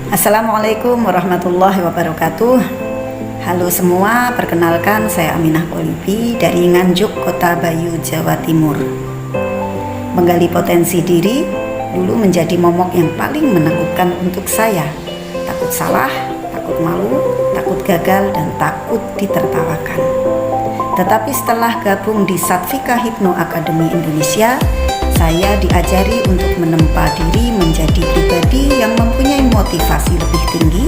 Assalamualaikum warahmatullahi wabarakatuh. Halo semua, perkenalkan saya Aminah Polibi dari Nganjuk, Kota Bayu, Jawa Timur. Menggali potensi diri dulu menjadi momok yang paling menakutkan untuk saya. Takut salah, takut malu, takut gagal, dan takut ditertawakan. Tetapi setelah gabung di Satvika Hipno Academy Indonesia, saya diajari untuk menempa diri menjadi pribadi yang mempunyai motivasi lebih tinggi,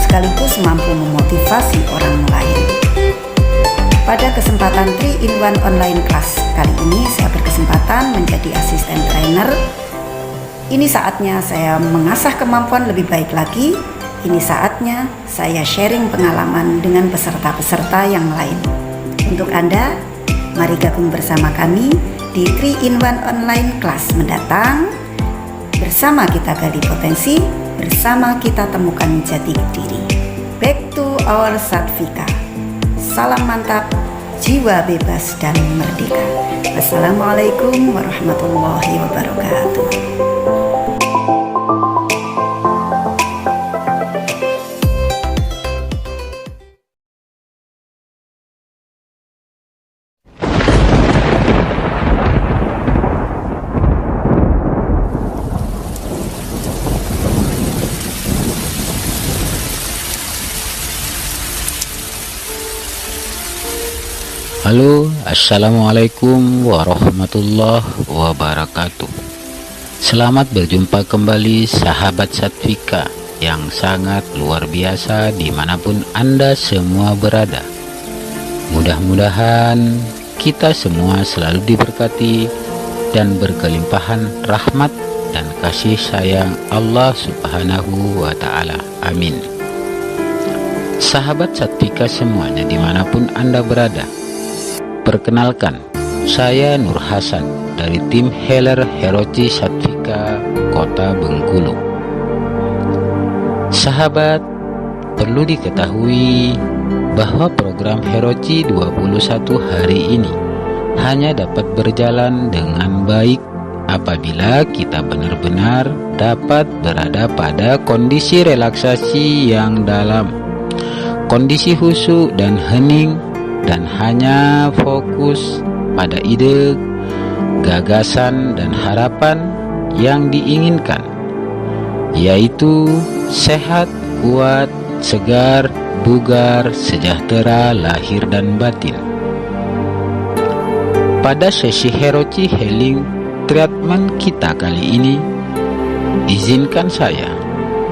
sekaligus mampu memotivasi orang lain. Pada kesempatan 3-in-1 online class kali ini, saya berkesempatan menjadi asisten trainer. Ini saatnya saya mengasah kemampuan lebih baik lagi. Ini saatnya saya sharing pengalaman dengan peserta-peserta yang lain. Untuk Anda, mari gabung bersama kami di 3-in-1 online class mendatang. Bersama kita gali potensi, bersama kita temukan jati diri. Back to our Satvika. Salam mantap, jiwa bebas dan merdeka. Wassalamualaikum warahmatullahi wabarakatuh. Halo, assalamualaikum warahmatullahi wabarakatuh. Selamat berjumpa kembali sahabat Satvika yang sangat luar biasa dimanapun Anda semua berada. Mudah-mudahan kita semua selalu diberkati dan berkelimpahan rahmat dan kasih sayang Allah Subhanahu wa Ta'ala. Amin. Sahabat Satvika semuanya dimanapun Anda berada, perkenalkan, saya Nur Hasan dari tim Healer Heroci Satvika Kota Bengkulu. Sahabat, perlu diketahui bahwa program Heroci 21 hari ini hanya dapat berjalan dengan baik apabila kita benar-benar dapat berada pada kondisi relaksasi yang dalam, kondisi khusyuk dan hening, dan hanya fokus pada ide, gagasan, dan harapan yang diinginkan, yaitu sehat, kuat, segar, bugar, sejahtera lahir dan batin. Pada sesi Heroci Healing Treatment kita kali ini, izinkan saya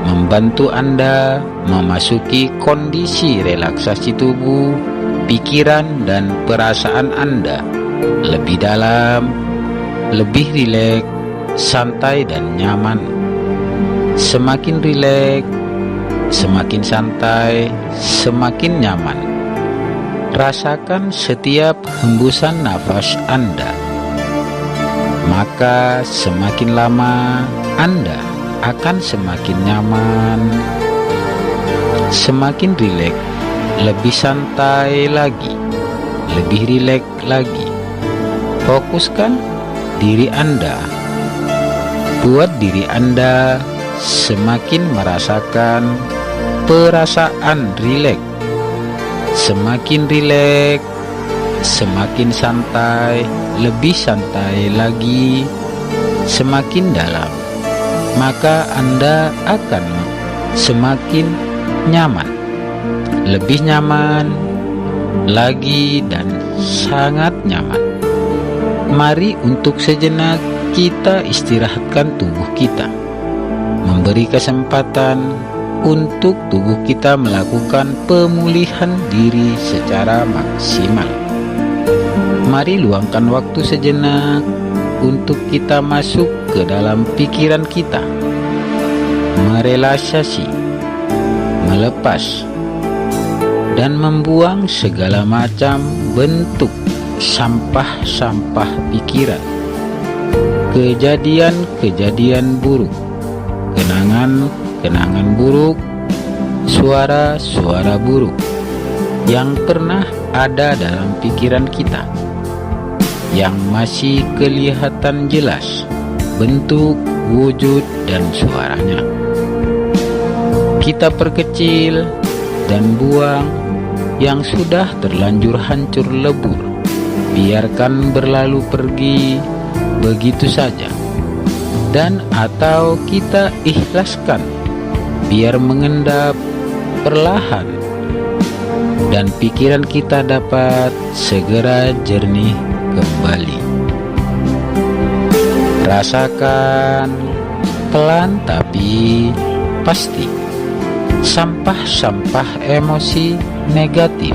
membantu Anda memasuki kondisi relaksasi tubuh, pikiran, dan perasaan Anda lebih dalam, lebih rileks, santai, dan nyaman. Semakin rileks, semakin santai, semakin nyaman. Rasakan setiap hembusan nafas Anda. Maka semakin lama Anda akan semakin nyaman, semakin rileks, lebih santai lagi, lebih rileks lagi. Fokuskan diri Anda. Buat diri Anda semakin merasakan perasaan rileks. Semakin rileks, semakin santai, lebih santai lagi, semakin dalam. Maka Anda akan semakin nyaman, lebih nyaman lagi, dan sangat nyaman. Mari untuk sejenak kita istirahatkan tubuh kita, memberi kesempatan untuk tubuh kita melakukan pemulihan diri secara maksimal. Mari luangkan waktu sejenak untuk kita masuk ke dalam pikiran kita, merelaksasi, melepas, dan membuang segala macam bentuk sampah-sampah pikiran, kejadian-kejadian buruk, kenangan-kenangan buruk, suara-suara buruk yang pernah ada dalam pikiran kita, yang masih kelihatan jelas bentuk, wujud, dan suaranya. kita perkecil dan buang yang sudah terlanjur hancur lebur. Biarkan berlalu pergi begitu saja. Dan atau kita ikhlaskan biar mengendap perlahan dan pikiran kita dapat segera jernih kembali. Rasakan pelan tapi pasti sampah-sampah emosi negatif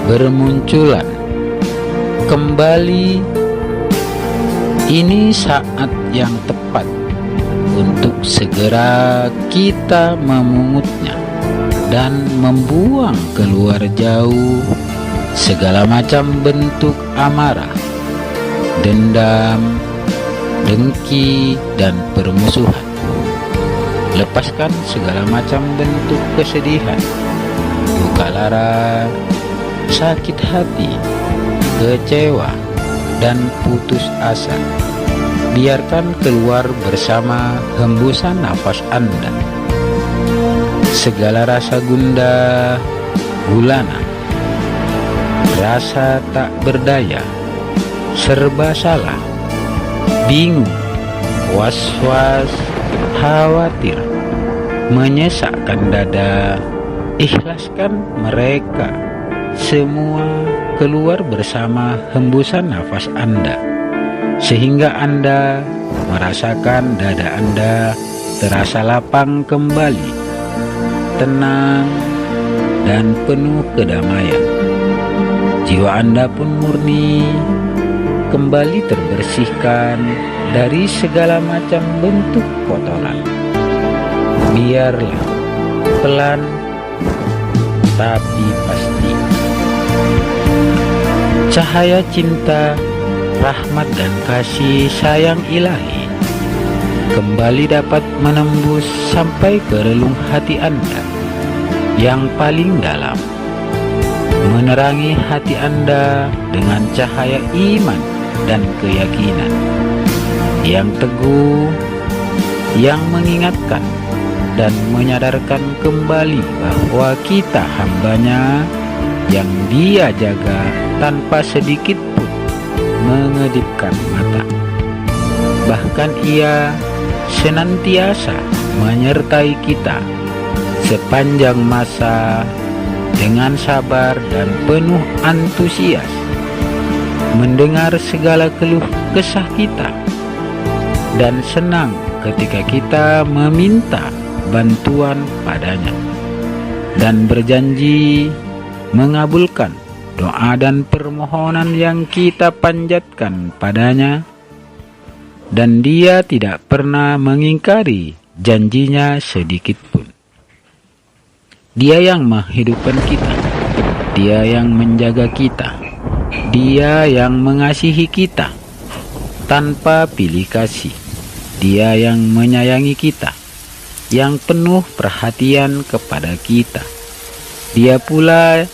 bermunculan kembali. Ini saat yang tepat untuk segera kita memungutnya dan membuang keluar jauh segala macam bentuk amarah, dendam, dengki, dan permusuhan. Lepaskan segala macam bentuk kesedihan, luka lara, sakit hati, kecewa, dan putus asa. Biarkan keluar bersama hembusan nafas Anda. Segala rasa gundah, gulana, rasa tak berdaya, serba salah, bingung, was-was, khawatir, menyesakkan dada. Ikhlaskan mereka semua keluar bersama hembusan nafas Anda, sehingga Anda merasakan dada Anda terasa lapang kembali, tenang, dan penuh kedamaian. Jiwa Anda pun murni, kembali terbersihkan dari segala macam bentuk kotoran. Biarlah pelan tapi pasti cahaya cinta, rahmat, dan kasih sayang ilahi kembali dapat menembus sampai ke relung hati Anda yang paling dalam, menerangi hati Anda dengan cahaya iman dan keyakinan yang teguh, yang mengingatkan dan menyadarkan kembali bahwa kita hambanya yang Dia jaga tanpa sedikit pun mengedipkan mata. Bahkan Ia senantiasa menyertai kita sepanjang masa dengan sabar dan penuh antusias, mendengar segala keluh kesah kita, dan senang ketika kita meminta bantuan padanya, dan berjanji mengabulkan doa dan permohonan yang kita panjatkan padanya, dan Dia tidak pernah mengingkari janjinya sedikit pun. Dia yang menghidupkan kita, Dia yang menjaga kita, Dia yang mengasihi kita tanpa pilih kasih, Dia yang menyayangi kita, yang penuh perhatian kepada kita. Dia pula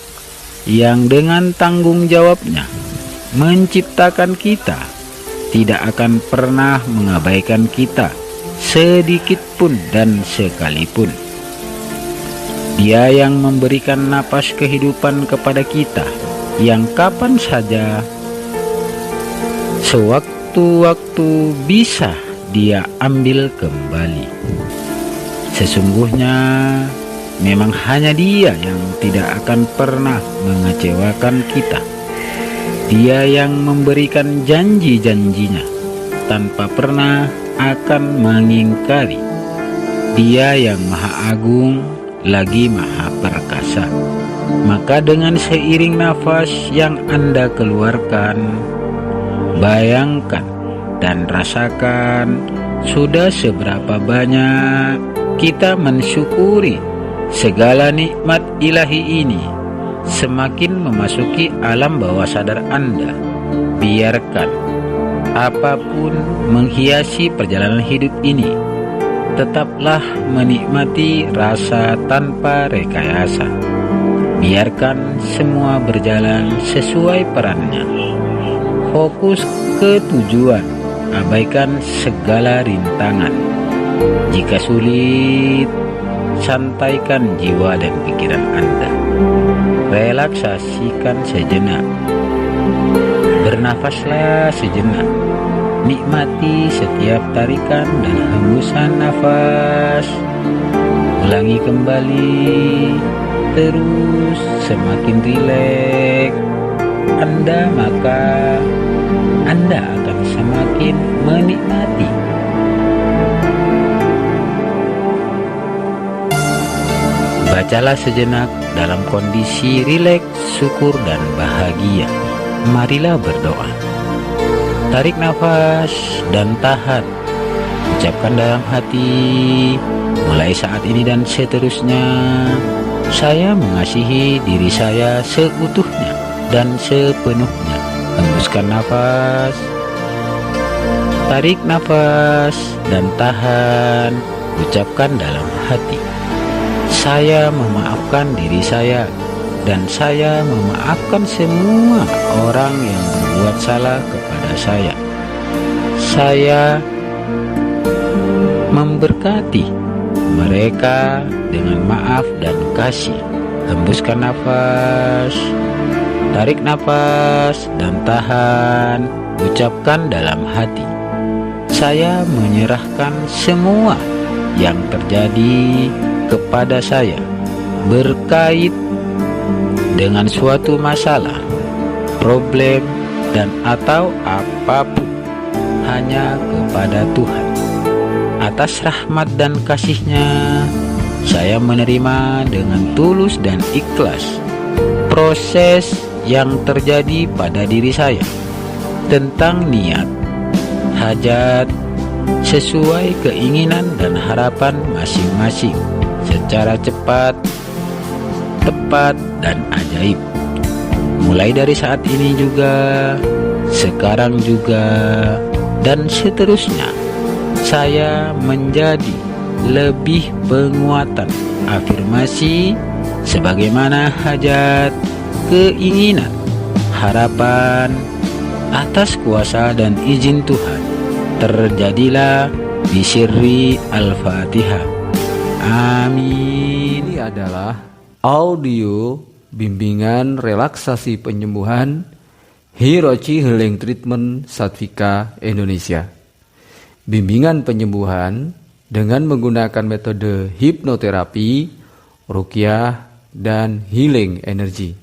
yang dengan tanggung jawabnya menciptakan kita, tidak akan pernah mengabaikan kita sedikit pun dan sekalipun. Dia yang memberikan napas kehidupan kepada kita, yang kapan saja sewaktu-waktu bisa Dia ambil kembali. Sesungguhnya memang hanya Dia yang tidak akan pernah mengecewakan kita. Dia yang memberikan janji-janjinya tanpa pernah akan mengingkari. Dia yang Maha Agung lagi Maha Perkasa. Maka dengan seiring nafas yang Anda keluarkan, bayangkan dan rasakan sudah seberapa banyak kita mensyukuri segala nikmat ilahi ini. Semakin memasuki alam bawah sadar Anda, biarkan apapun menghiasi perjalanan hidup ini, tetaplah menikmati rasa tanpa rekayasa. Biarkan semua berjalan sesuai perannya. Fokus ke tujuan, abaikan segala rintangan. Jika sulit, santaikan jiwa dan pikiran Anda. Relaksasikan sejenak. Bernafaslah sejenak. Nikmati setiap tarikan dan hembusan nafas. Ulangi kembali. Terus semakin rileks maka Anda akan semakin menikmati. Bacalah sejenak dalam kondisi rileks, syukur dan bahagia. Marilah berdoa. Tarik nafas dan tahan. Ucapkan dalam hati, mulai saat ini dan seterusnya, saya mengasihi diri saya seutuhnya dan sepenuhnya. Hembuskan nafas. Tarik nafas dan tahan. Ucapkan dalam hati, saya memaafkan diri saya dan saya memaafkan semua orang yang berbuat salah kepada saya. Saya memberkati mereka dengan maaf dan kasih. Hembuskan nafas. Tarik nafas dan tahan. Ucapkan dalam hati, saya menyerahkan semua yang terjadi kepada saya berkait dengan suatu masalah, problem, dan atau apapun hanya kepada Tuhan. Atas rahmat dan kasih-Nya, saya menerima dengan tulus dan ikhlas proses yang terjadi pada diri saya tentang niat, hajat, sesuai keinginan dan harapan masing-masing secara cepat, tepat, dan ajaib. Mulai dari saat ini juga, sekarang juga, dan seterusnya, saya menjadi lebih penguatan afirmasi sebagaimana hajat, keinginan, harapan atas kuasa dan izin Tuhan terjadilah bisirri al-Fatihah. Amin. Ini adalah audio bimbingan relaksasi penyembuhan Hirochi Healing Treatment Satvika Indonesia. Bimbingan penyembuhan dengan menggunakan metode hipnoterapi, ruqyah, dan healing energy.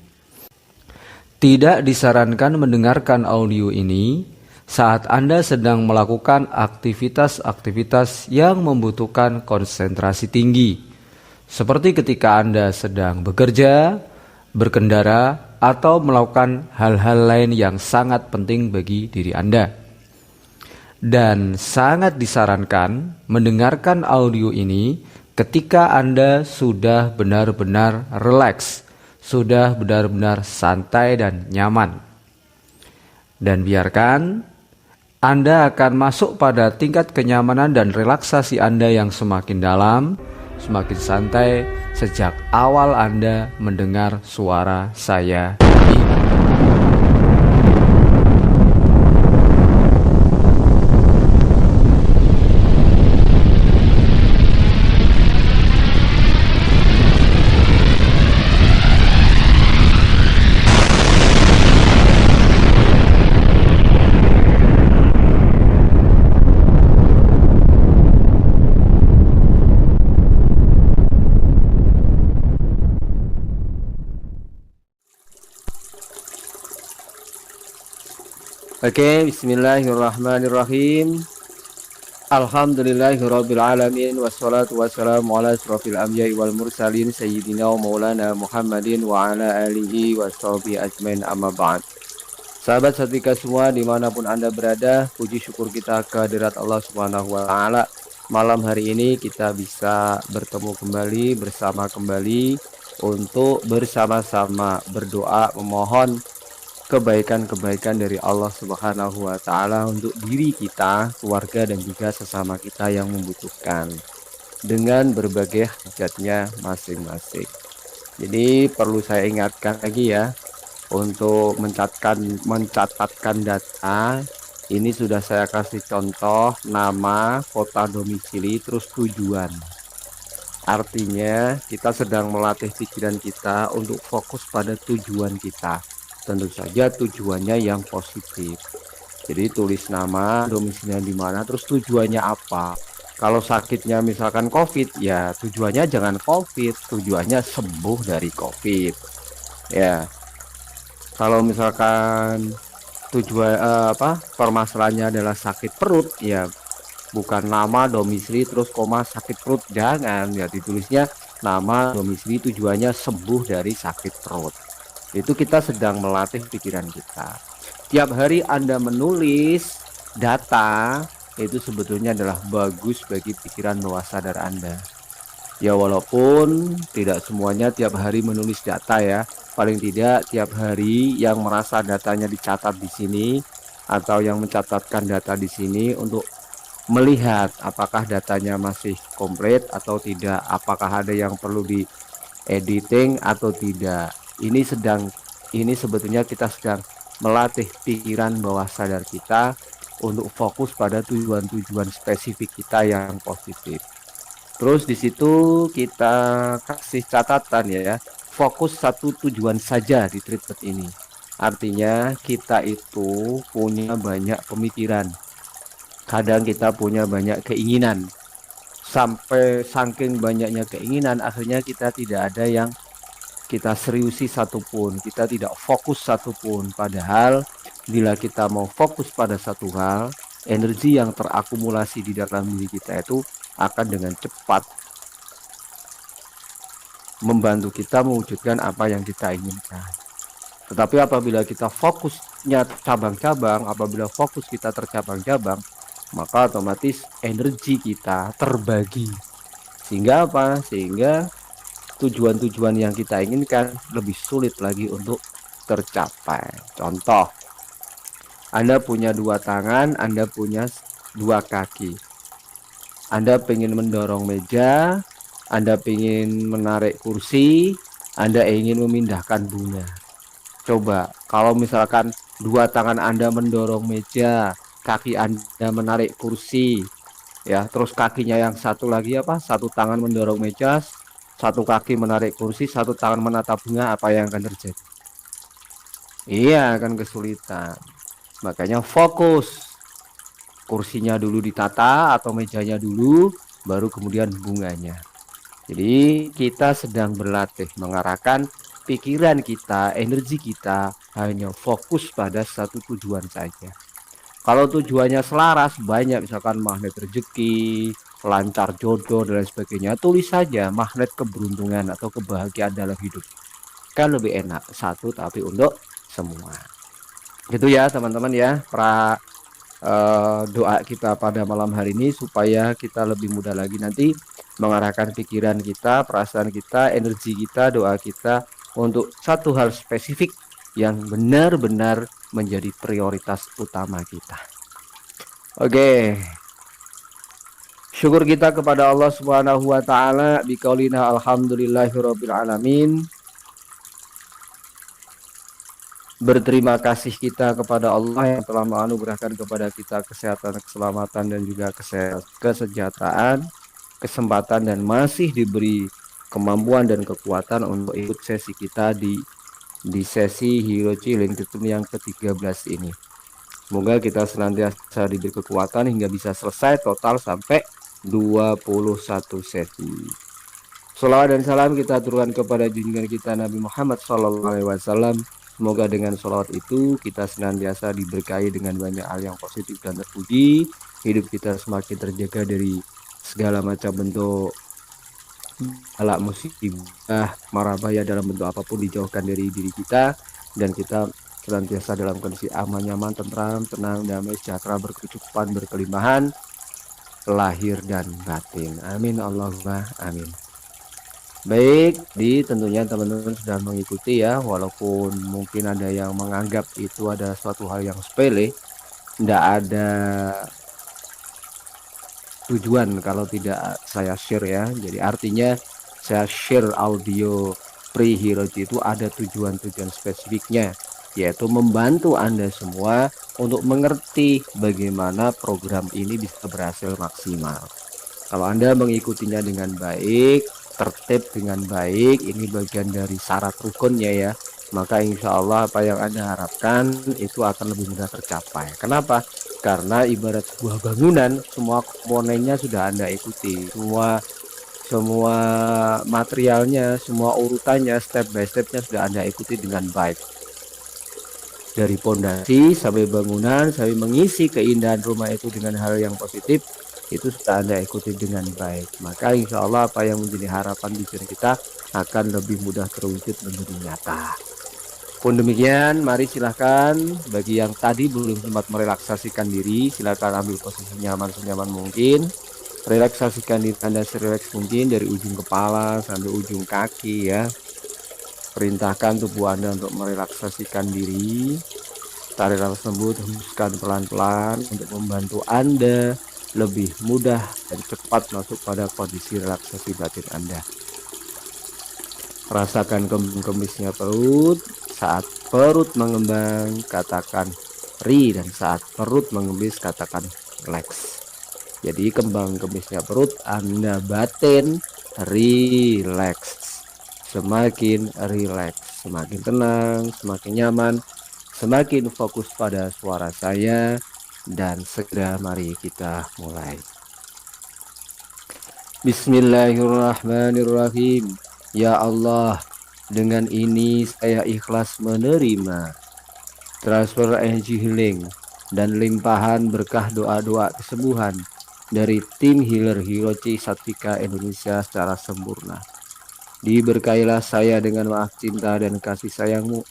Tidak disarankan mendengarkan audio ini saat Anda sedang melakukan aktivitas-aktivitas yang membutuhkan konsentrasi tinggi, seperti ketika Anda sedang bekerja, berkendara, atau melakukan hal-hal lain yang sangat penting bagi diri Anda. Dan sangat disarankan mendengarkan audio ini ketika Anda sudah benar-benar rileks, sudah benar-benar santai dan nyaman. Dan biarkan Anda akan masuk pada tingkat kenyamanan dan relaksasi Anda yang semakin dalam, semakin santai sejak awal Anda mendengar suara saya ini. Oke, bismillahirrahmanirrahim. Alhamdulillahirrabbilalamin. Wassalatu wassalamu ala asrafil anbiya'i wal mursalin sayyidina wa maulana Muhammadin wa ala alihi wa sahbihi ajmain, amma ba'd. Sahabat Satvika semua dimanapun Anda berada, puji syukur kita kehadirat Allah Subhanahu wa ta'ala. Malam hari ini kita bisa bertemu kembali, bersama kembali untuk bersama-sama berdoa memohon kebaikan-kebaikan dari Allah Subhanahu wa ta'ala untuk diri kita, keluarga, dan juga sesama kita yang membutuhkan dengan berbagai hajatnya masing-masing. Jadi perlu saya ingatkan lagi ya, untuk mencatatkan data. Ini sudah saya kasih contoh nama, kota domisili, terus tujuan. Artinya kita sedang melatih pikiran kita untuk fokus pada tujuan kita. Tentu saja tujuannya yang positif. Jadi tulis nama, domisilinya di mana, terus tujuannya apa. Kalau sakitnya misalkan COVID, ya tujuannya jangan COVID, tujuannya sembuh dari COVID. Ya, kalau misalkan tujuan permasalahannya adalah sakit perut, ya bukan nama, domisili, terus koma sakit perut, jangan ya ditulisnya nama, domisili, tujuannya sembuh dari sakit perut. Itu kita sedang melatih pikiran kita. Tiap hari Anda menulis data itu sebetulnya adalah bagus bagi pikiran bawah sadar Anda. Ya walaupun tidak semuanya tiap hari menulis data ya, paling tidak tiap hari yang merasa datanya dicatat di sini atau yang mencatatkan data di sini untuk melihat apakah datanya masih komplit atau tidak, apakah ada yang perlu di editing atau tidak. Ini sebetulnya kita sedang melatih pikiran bawah sadar kita untuk fokus pada tujuan-tujuan spesifik kita yang positif. Terus di situ kita kasih catatan ya, fokus satu tujuan saja di treatment ini. Artinya kita itu punya banyak pemikiran. Kadang kita punya banyak keinginan. Sampai saking banyaknya keinginan, akhirnya kita tidak ada yang kita seriusi satupun. Kita tidak fokus satupun. Padahal bila kita mau fokus pada satu hal, energi yang terakumulasi di dalam diri kita itu akan dengan cepat membantu kita mewujudkan apa yang kita inginkan. Tetapi apabila kita fokusnya cabang-cabang, apabila fokus kita tercabang-cabang, maka otomatis energi kita terbagi. Sehingga apa? Sehingga tujuan-tujuan yang kita inginkan lebih sulit lagi untuk tercapai. Contoh, Anda punya 2 tangan, Anda punya 2 kaki. Anda ingin mendorong meja, Anda ingin menarik kursi, Anda ingin memindahkan bunga. Coba, kalau misalkan 2 tangan Anda mendorong meja, kaki Anda menarik kursi, ya, terus kakinya yang satu lagi satu tangan mendorong meja, satu kaki menarik kursi, satu tangan menatap bunga, apa yang akan terjadi? Iya, akan kesulitan. Makanya fokus. Kursinya dulu ditata atau mejanya dulu, baru kemudian bunganya. Jadi kita sedang berlatih mengarahkan pikiran kita, energi kita hanya fokus pada satu tujuan saja. Kalau tujuannya selaras, banyak misalkan magnet rezeki, lancar jodoh dan lain sebagainya, tulis saja magnet keberuntungan atau kebahagiaan dalam hidup. Kan lebih enak, satu tapi untuk semua. Gitu ya teman-teman ya, doa kita pada malam hari ini supaya kita lebih mudah lagi nanti mengarahkan pikiran kita, perasaan kita, energi kita, doa kita untuk satu hal spesifik yang benar-benar menjadi prioritas utama kita. Oke. Syukur kita kepada Allah Subhanahu wa taala biqaulina alhamdulillahirabbil alamin. Berterima kasih kita kepada Allah yang telah menganugerahkan kepada kita kesehatan, keselamatan dan juga kesejahteraan, kesempatan dan masih diberi kemampuan dan kekuatan untuk ikut sesi kita di sesi Hero Chilling yang ke-13 ini. Semoga kita senantiasa diberi kekuatan hingga bisa selesai total sampai 21 sesi. Shalawat dan salam kita turunkan kepada junjungan kita Nabi Muhammad SAW. Semoga dengan sholawat itu kita senantiasa diberkahi dengan banyak hal yang positif dan terpuji. Hidup kita semakin terjaga dari segala macam bentuk bala musibah, mara bahaya dalam bentuk apapun dijauhkan dari diri kita. Dan kita senantiasa dalam kondisi aman, nyaman, tentram, tenang, damai, sejahtera, berkecukupan, berkelimpahan, lahir dan batin. Amin Allahumma amin. Baik, tentunya teman-teman sudah mengikuti ya, walaupun mungkin ada yang menganggap itu ada suatu hal yang sepele, tidak ada tujuan kalau tidak saya share ya. Jadi artinya saya share audio pre-Hero itu ada tujuan-tujuan spesifiknya, yaitu membantu Anda semua untuk mengerti bagaimana program ini bisa berhasil maksimal. Kalau Anda mengikutinya dengan baik, tertib dengan baik, ini bagian dari syarat rukunnya ya, maka insya Allah apa yang Anda harapkan itu akan lebih mudah tercapai. Kenapa? Karena ibarat sebuah bangunan, semua komponennya sudah Anda ikuti, semua materialnya, semua urutannya, step by stepnya sudah Anda ikuti dengan baik. Dari pondasi sampai bangunan, sampai mengisi keindahan rumah itu dengan hal yang positif, itu sudah Anda ikuti dengan baik. Maka insya Allah apa yang menjadi harapan tujuan kita akan lebih mudah terwujud menjadi nyata. Pun demikian, mari silahkan bagi yang tadi belum sempat merelaksasikan diri, silahkan ambil posisi nyaman senyaman mungkin. Relaksasikan diri Anda serileks mungkin dari ujung kepala sampai ujung kaki ya. Perintahkan tubuh Anda untuk merelaksasikan diri. Tarik nafas lembut, hembuskan pelan-pelan untuk membantu Anda lebih mudah dan cepat masuk pada kondisi relaksasi batin Anda. Rasakan kembang-kembisnya perut. Saat perut mengembang, katakan ri, dan saat perut mengembis, katakan relax. Jadi kembang-kembisnya perut, Anda batin relax. Semakin rileks, semakin tenang, semakin nyaman, semakin fokus pada suara saya, dan segera mari kita mulai. Bismillahirrahmanirrahim. Ya Allah, dengan ini saya ikhlas menerima transfer energy healing dan limpahan berkah doa-doa kesembuhan dari tim healer Hirochi Satvika Indonesia secara sempurna. Diberkailah saya dengan maaf cinta dan kasih sayangmu.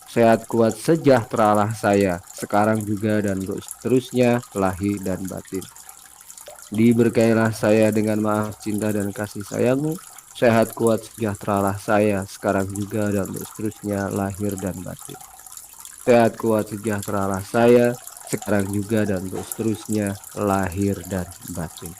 Sehat kuat sejahteralah saya sekarang juga dan seterusnya lahir dan batin. Diberkailah saya dengan maaf cinta dan kasih sayangmu. Sehat kuat sejahteralah saya sekarang juga dan seterusnya lahir dan batin. Sehat kuat sejahteralah saya sekarang juga dan seterusnya lahir dan batin.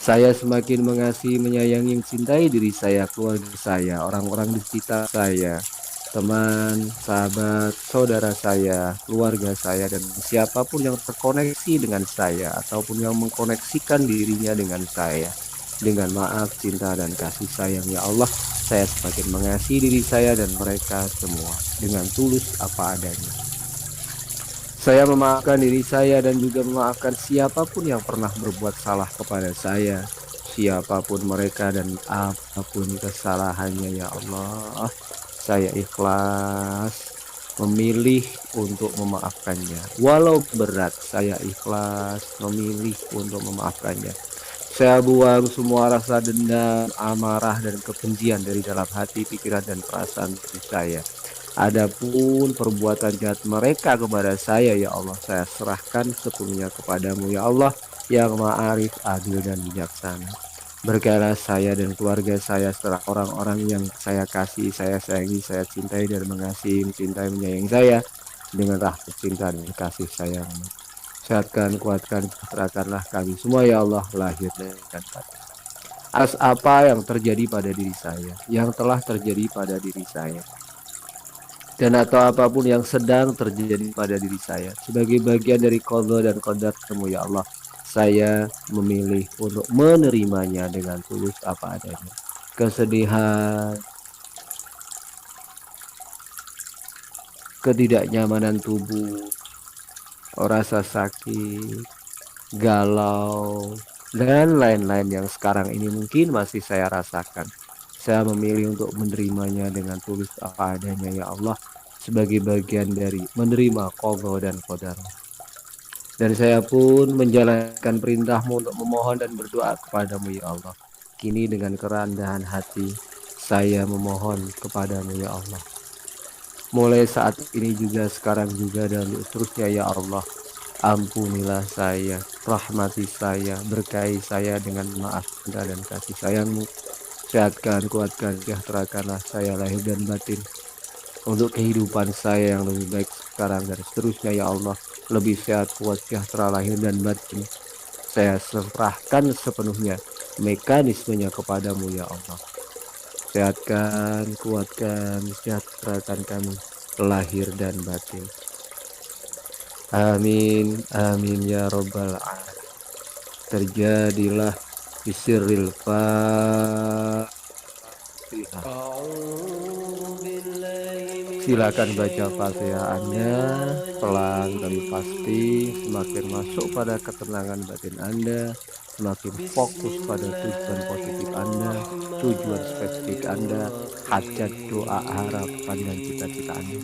Saya semakin mengasihi, menyayangi, mencintai diri saya, keluarga saya, orang-orang di sekitar saya, teman, sahabat, saudara saya, keluarga saya, dan siapapun yang terkoneksi dengan saya ataupun yang mengkoneksikan dirinya dengan saya. Dengan maaf, cinta, dan kasih sayang ya Allah, saya semakin mengasihi diri saya dan mereka semua dengan tulus apa adanya. Saya memaafkan diri saya dan juga memaafkan siapapun yang pernah berbuat salah kepada saya, siapapun mereka dan apapun kesalahannya ya Allah. Saya ikhlas memilih untuk memaafkannya. Walau berat, saya ikhlas memilih untuk memaafkannya. Saya buang semua rasa dendam, amarah, dan kebencian dari dalam hati, pikiran, dan perasaan saya. Adapun perbuatan jahat mereka kepada saya ya Allah, saya serahkan sepenuhnya kepadamu ya Allah yang ma'arif, adil, dan bijaksana. Berkailah saya dan keluarga saya setelah orang-orang yang saya kasih, saya sayangi, saya cintai dan mengasihi, mencintai, menyayangi saya dengan rahmat cinta dan kasih sayangmu. Sehatkan, kuatkan, sejahterakanlah kami semua ya Allah, lahir dan batin. Atas apa yang terjadi pada diri saya, yang telah terjadi pada diri saya, dan atau apapun yang sedang terjadi pada diri saya sebagai bagian dari qadha dan qadarmu ya Allah, saya memilih untuk menerimanya dengan tulus apa adanya. Kesedihan, ketidaknyamanan tubuh, rasa sakit, galau, dan lain-lain yang sekarang ini mungkin masih saya rasakan, saya memilih untuk menerimanya dengan tulus apa adanya ya Allah, sebagai bagian dari menerima qadha dan qadar. Dan saya pun menjalankan perintahmu untuk memohon dan berdoa kepadamu ya Allah. Kini dengan kerendahan hati saya memohon kepadamu ya Allah. Mulai saat ini juga, sekarang juga, dan seterusnya ya Allah. Ampunilah saya, rahmati saya, berkahi saya dengan maaf cinta dan kasih sayangmu. Sehatkan, kuatkan, sejahterakanlah saya lahir dan batin untuk kehidupan saya yang lebih baik sekarang dan seterusnya ya Allah. Lebih sehat, kuat, sejahtera lahir dan batin. Saya serahkan sepenuhnya mekanismenya kepadamu ya Allah. Sehatkan, kuatkan, sejahterakan kami lahir dan batin. Amin, amin ya robbal alamin. Terjadilah Bisirril Fatihah. Silakan baca Fatihah Anda pelan tapi pasti, semakin masuk pada ketenangan batin Anda, semakin fokus pada tujuan positif Anda, tujuan spesifik Anda, hajat, doa, harapan, dan cita-cita Anda.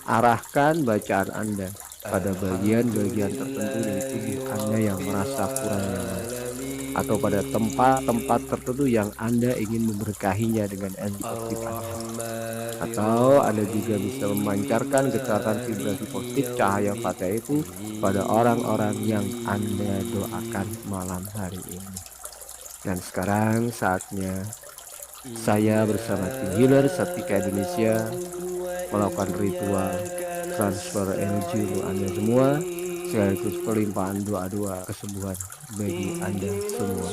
Arahkan bacaan Anda pada bagian-bagian tertentu dari tubuh Anda yang merasa kurang nyaman, atau pada tempat-tempat tertentu yang Anda ingin memberkahinya dengan energi positif Anda. Atau Anda juga bisa memancarkan getaran vibrasi positif cahaya Fatihah itu pada orang-orang yang Anda doakan malam hari ini. Dan sekarang saatnya saya bersama tim Healer Satvika Indonesia melakukan ritual transfer energi untuk Anda semua, sekaligus pelimpahan doa-doa kesembuhan bagi Anda semua.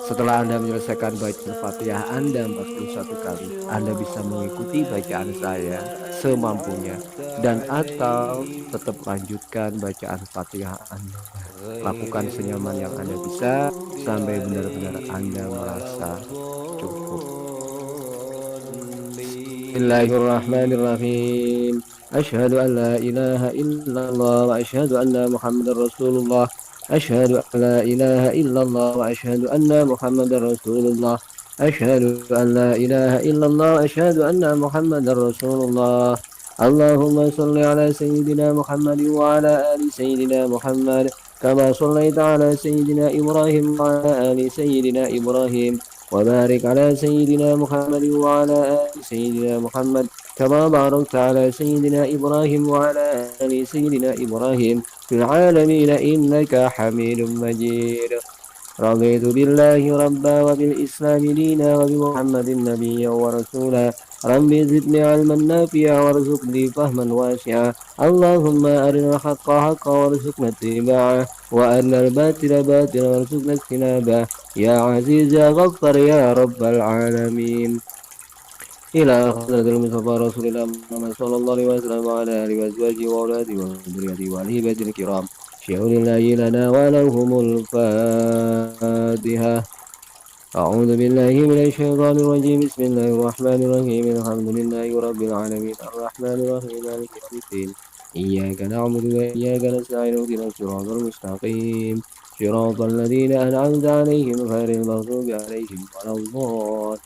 Setelah Anda menyelesaikan bacaan Fatihah Anda 41 kali, Anda bisa mengikuti bacaan saya semampunya dan atau tetap lanjutkan bacaan Fatihah Anda. Lakukan senyaman yang Anda bisa sampai benar-benar Anda merasa cukup. Bismillahirrahmanirrahim. Asyhadu an la ilaha illallah wa asyhadu anna Muhammadar Rasulullah. أشهد أن لا إله إلا الله وأشهد أن محمد رسول الله. أشهد أن لا إله إلا الله وأشهد أن محمد رسول الله. اللهم صل على سيدنا محمد وعلى آل سيدنا محمد كما صليت على سيدنا إبراهيم وعلى آل سيدنا إبراهيم وبارك على سيدنا محمد وعلى آل سيدنا محمد كما باركت على سيدنا إبراهيم وعلى آل سيدنا إبراهيم في العالمين إنك حميد مجيد. رضيت بالله ربا وبالإسلام دينا وبمحمد نبيا ورسولا. ربي زدني علما نافعا وارزقني فهما واسعا. اللهم أرنا الحق حقا وارزقنا اتباعه وأرنا الباطل باطلا وارزقنا اجتنابه يا عزيز يا غفار يا رب العالمين. إلى حضرة المصطفى رسول الله محمد صلى الله عليه وسلم وعلى آله وأزواجه وأولاده وذريته وآله بيت الكرام شهود الله لنا ولهم الفاتحة. أعوذ بالله من الشيطان الرجيم. بسم الله الرحمن الرحيم. الحمد لله رب العالمين الرحمن الرحيم مالك يوم الدين. إياك نعبد وإياك نستعين اهدنا الصراط المستقيم صراط الذين أنعمت عليهم غير المغضوب عليهم ولا الضالين.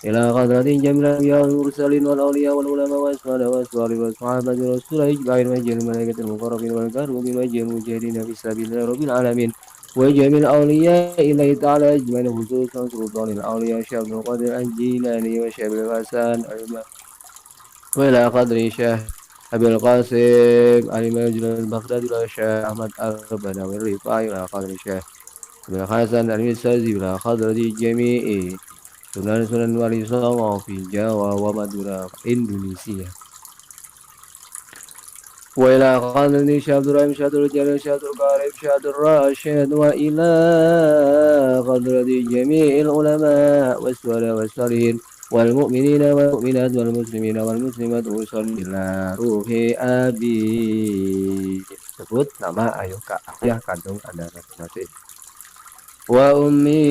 إلى قدرة جميع الأنبياء والمرسلين والأولياء والعلماء والشهداء والصالحين والصحابة والرسل أجمعين وجه الملائكة المقربين والكروبين وجه المجاهدين في سبيل الله رب العالمين وجميع الأولياء إليه تعالى أجمعين خصوصا سلطان الأولياء شيخ عبد القادر الجيلاني وشيخ الغسان وإلى قدر شيخ أبي القاسم المجد البغدادي والشيخ أحمد البدوي الرفاعي وإلى قدر شيخ أبي الحسن المسازي وإلى قدر جميع Sunan-sunan wali songo di Jawa wa Madura Indonesia. Wa ila qadri Syabdur Rahim Syabdur Jalil Syabdur Qarib Syabdur Rasyid wa ila qadri jami'il ulama waswala wassalihin wal mu'minina wal mu'minat wal muslimina wal muslimat usallila ruhi abi. Sebut nama ayah kandung Anda masing-masing. Wa ummi,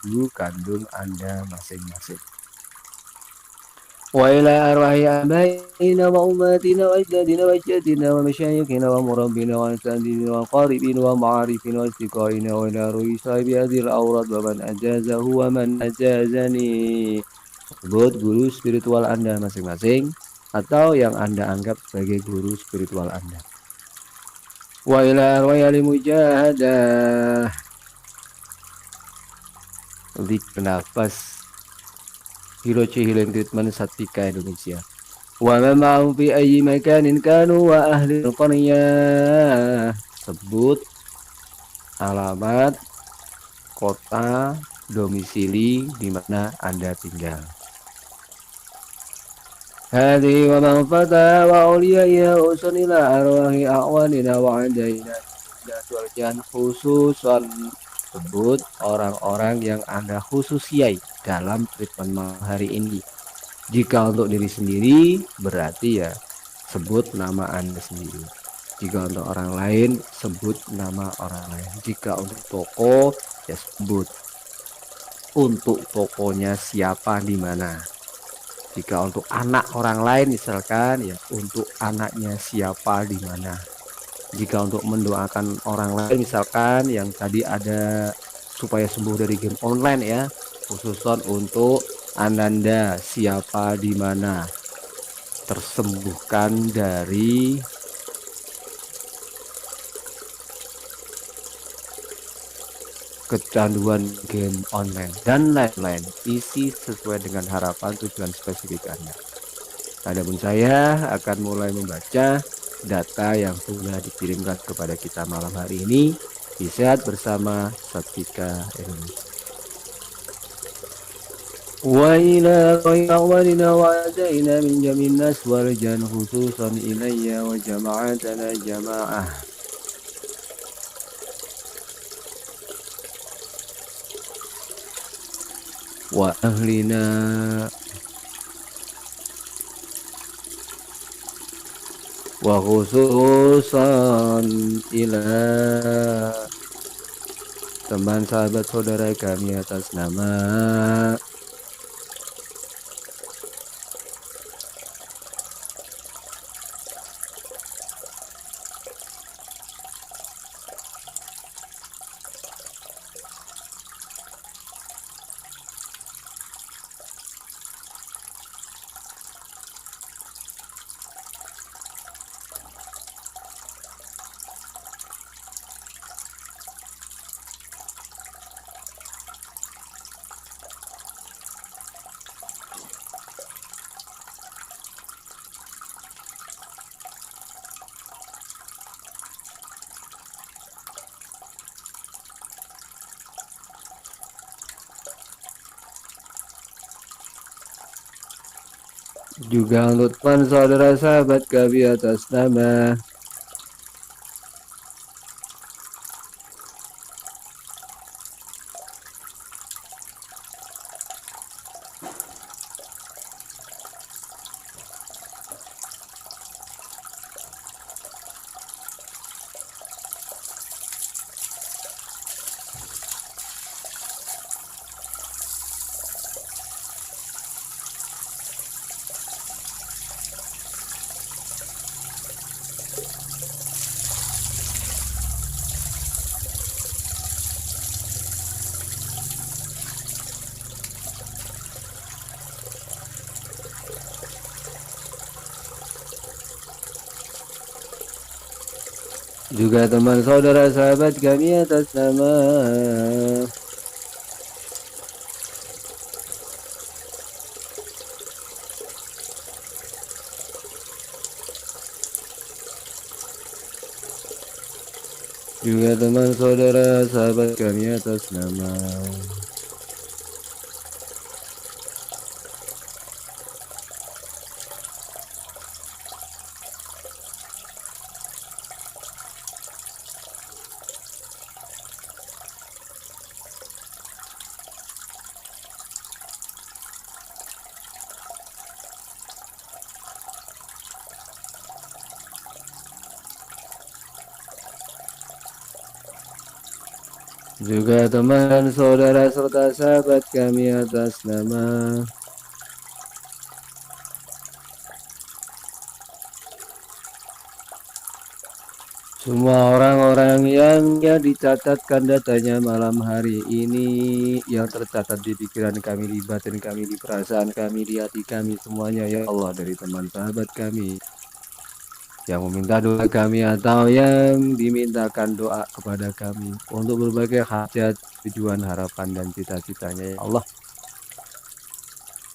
ibu kandung Anda masing-masing. Wa ila arwahi abaina wa ummatina wa ajdadina wa ajdatina wa masyayikhina wa murabbina wa asatidina wa qaribina wa ma'arifina wa istiqaina wa ila ruhi sahibi hadhil awrad wa man ajazahu wa man ajazani. Sebut guru spiritual Anda masing-masing atau yang Anda anggap sebagai guru spiritual Anda. Wa ila arwayali mujahadah, lik nafas Hirochi Healing Treatment Satvika Indonesia. Wa mama'um fi ayyi makanin kanu wa ahli qaryah. Sebut alamat, kota, domisili di mana Anda tinggal. Hadi wa man fata wa awliyaiha usun ila arwahi a'wanina wa adaina dan khususan. Sebut orang-orang yang Anda khususiai dalam treatment hari ini. Jika untuk diri sendiri berarti ya sebut nama Anda sendiri. Jika untuk orang lain, sebut nama orang lain. Jika untuk toko, ya sebut untuk tokonya siapa di mana. Jika untuk anak orang lain misalkan, ya untuk anaknya siapa di mana. Jika untuk mendoakan orang lain misalkan yang tadi ada supaya sembuh dari game online ya, khususan untuk Ananda siapa di mana, tersembuhkan dari kecanduan game online dan lain-lain, isi sesuai dengan harapan tujuan spesifik Anda. Adapun saya akan mulai membaca data yang sudah dikirimkan kepada kita malam hari ini di Sehat Bersama Satvika Indonesia. Wa ila qawlina wa adaina min jamin nas warjan khususan ilayya wa jama'atana jama'ah. Wa ahlina wa khususan ila teman sahabat saudara kami atas nama juga untuk teman saudara sahabat kami atas nama juga teman saudara sahabat kami atas nama juga teman saudara sahabat kami atas nama juga teman saudara serta sahabat kami atas nama semua orang-orang yang dicatatkan datanya malam hari ini, yang tercatat di pikiran kami, di batin kami, di perasaan kami, di hati kami semuanya ya Allah, dari teman sahabat kami yang meminta doa kami atau yang dimintakan doa kepada kami untuk berbagai hajat, tujuan, harapan dan cita-citanya ya Allah.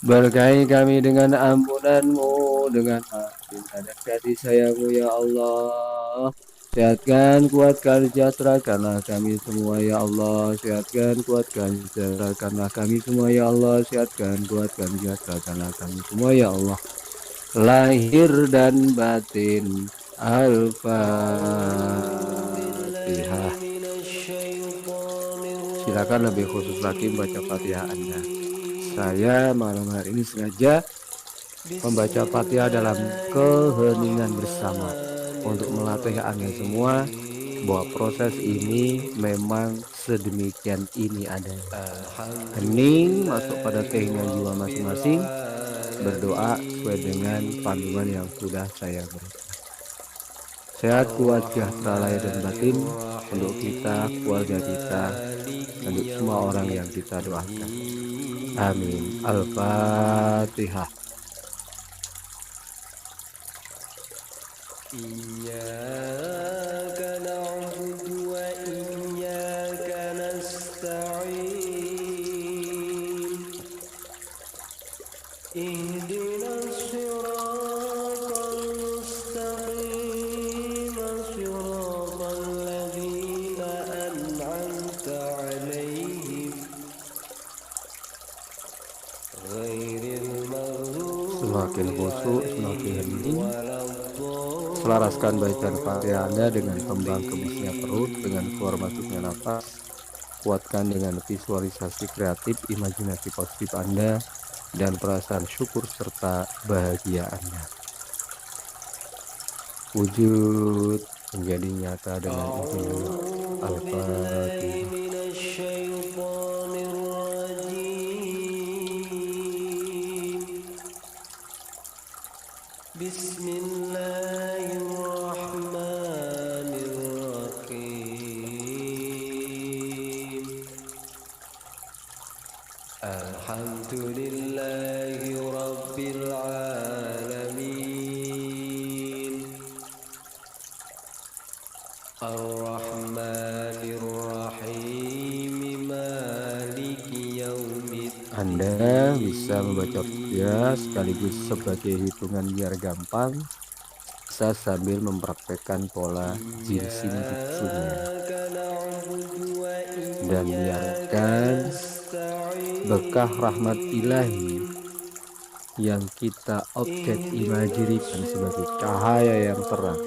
Berkahi kami dengan ampunan-Mu, dengan cinta dan kasih sayang-Mu ya Allah. Sehatkan, kuatkan, sejahterakanlah kami semua ya Allah. Sehatkan, kuatkan, sejahterakanlah kami semua ya Allah. Sehatkan, kuatkan, sejahterakanlah kami semua ya Allah. Lahir dan batin. Al-Fatihah. Silakan lebih khusus lagi membaca Fatihah Anda. Saya malam hari ini sengaja membaca Fatihah dalam keheningan bersama. untuk melatih Anda semua bahwa proses ini memang sedemikian ini adanya. Hening, masuk pada keinginan jiwa masing-masing, berdoa sesuai dengan panduan yang sudah saya berikan. Sehat, kuat, sejahtera lahir dan batin untuk kita, keluarga kita, untuk semua orang yang kita doakan. Amin. Al-Fatihah. إياك نعبد وإياك نستعين اهدنا الصراط المستقيم صراط الذين أنعمت عليهم غير المغضوب Semakin khusyuk, semakin hening. Selaraskan bacaan Fatihah Anda dengan kembang kebisnya perut, dengan keluar masuknya nafas. Kuatkan dengan visualisasi kreatif, imajinasi positif Anda, dan perasaan syukur serta bahagia Anda. Wujud menjadi nyata dengan izin Allah. Al-Fatihah. من الشيطان الرجيم بسم الله الرحمن الرحيم الحمد لله رب العالمين الرحمن الرحيم مالك يوم الدين. Anda bisa membaca Fatihah sekaligus sebagai hitungan biar gampang, bisa sambil mempraktekkan pola jinsin jutsunya. Dan biarkan berkah rahmat ilahi yang kita objek imajinkan sebagai cahaya yang terang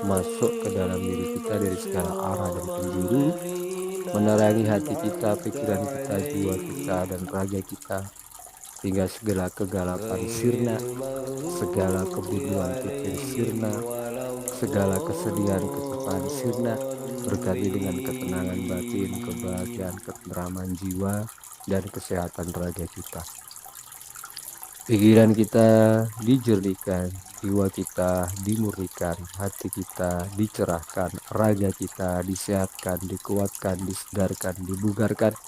masuk ke dalam diri kita dari segala arah dan penjuru, menerangi hati kita, pikiran kita, jiwa kita, dan raga kita, sehingga segala kegelapan sirna, segala kebuntuan pikir sirna, segala kesedihan kesusahan sirna, berganti dengan ketenangan batin, kebahagiaan, ketenteraman jiwa, dan kesehatan raga kita. Pikiran kita dijernihkan, jiwa kita dimurnikan, hati kita dicerahkan, raga kita disehatkan, dikuatkan, disegarkan, dibugarkan.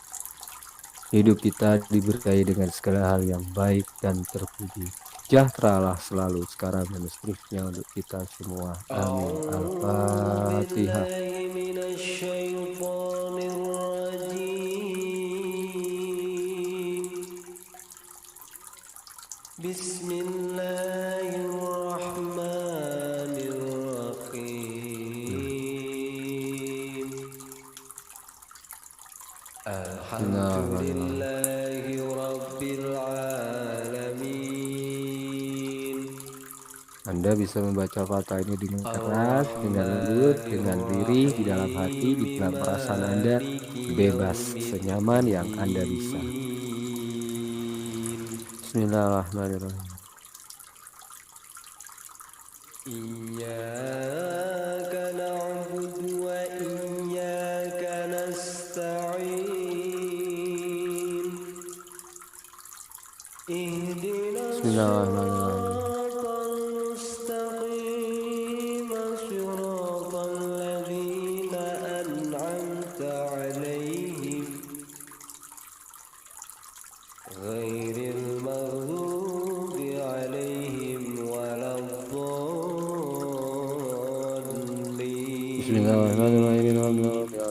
Hidup kita diberkahi dengan segala hal yang baik dan terpuji. Sejahteralah selalu sekarang dan seterusnya untuk kita semua. Amin. Al-Fatihah. من الشيطان الرجيم بسم الله الرحمن الرحيم الحمد لله رب العالمين. Anda bisa membaca Fatihah ini dengan keras, dengan lembut, dengan lirih di dalam hati, di dalam perasaan Anda, bebas, senyaman yang Anda bisa. Bismillahirrahmanirrahim. إياك نعبد وإياك نستعين اهدنا Bismillahirrahmanirrahim. الصراط المستقيم صراط الذين أنعمت عليهم غير المغضوب عليهم ولا الضالين. Bismillahirrahmanirrahim. Bismillahirrahmanirrahim.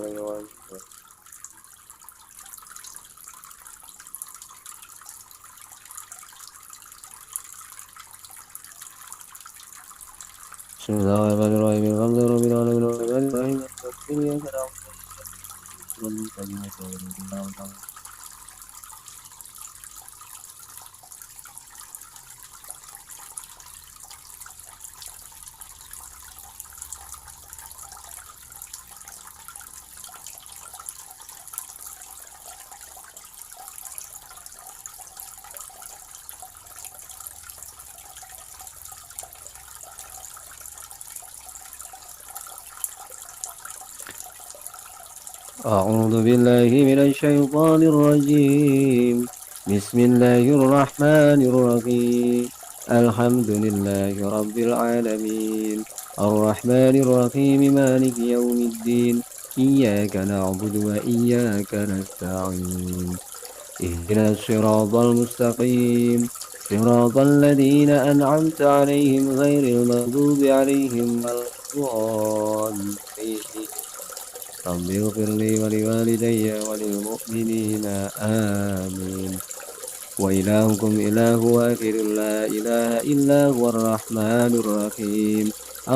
أعوذ بالله من الشيطان الرجيم. بسم الله الرحمن الرحيم. الحمد لله رب العالمين، الرحمن الرحيم، مالك يوم الدين. إياك نعبد وإياك نستعين. اهدنا الصراط المستقيم، صراط الذين أنعمت عليهم غير المغضوب عليهم ولا الضالين. رب اغفر لي ولوالدي وللمؤمنين آمين. وإلهكم إله واحد لا إله إلا هو الرحمن الرحيم.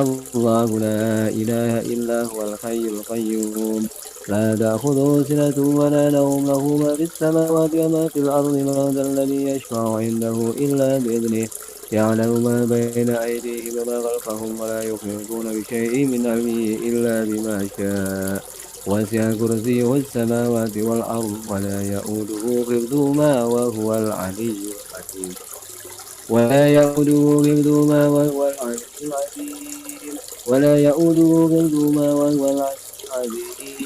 الله لا إله إلا هو الحي القيوم، لا تأخذه سنة ولا نوم، له ما في السماوات وما في الأرض. من ذا الذي يشفع عنده إلا بإذنه، يعلم ما بين أيديهم وما خلفهم، ولا يحيطون بشيء من علمه إلا بما شاء. وسع كرسيه السماوات والأرض، ولا يؤوده حفظهما وهو العلي العظيم. ولا يؤوده حفظهما وهو العلي العظيم. ولا يؤوده حفظهما وهو العلي العظيم.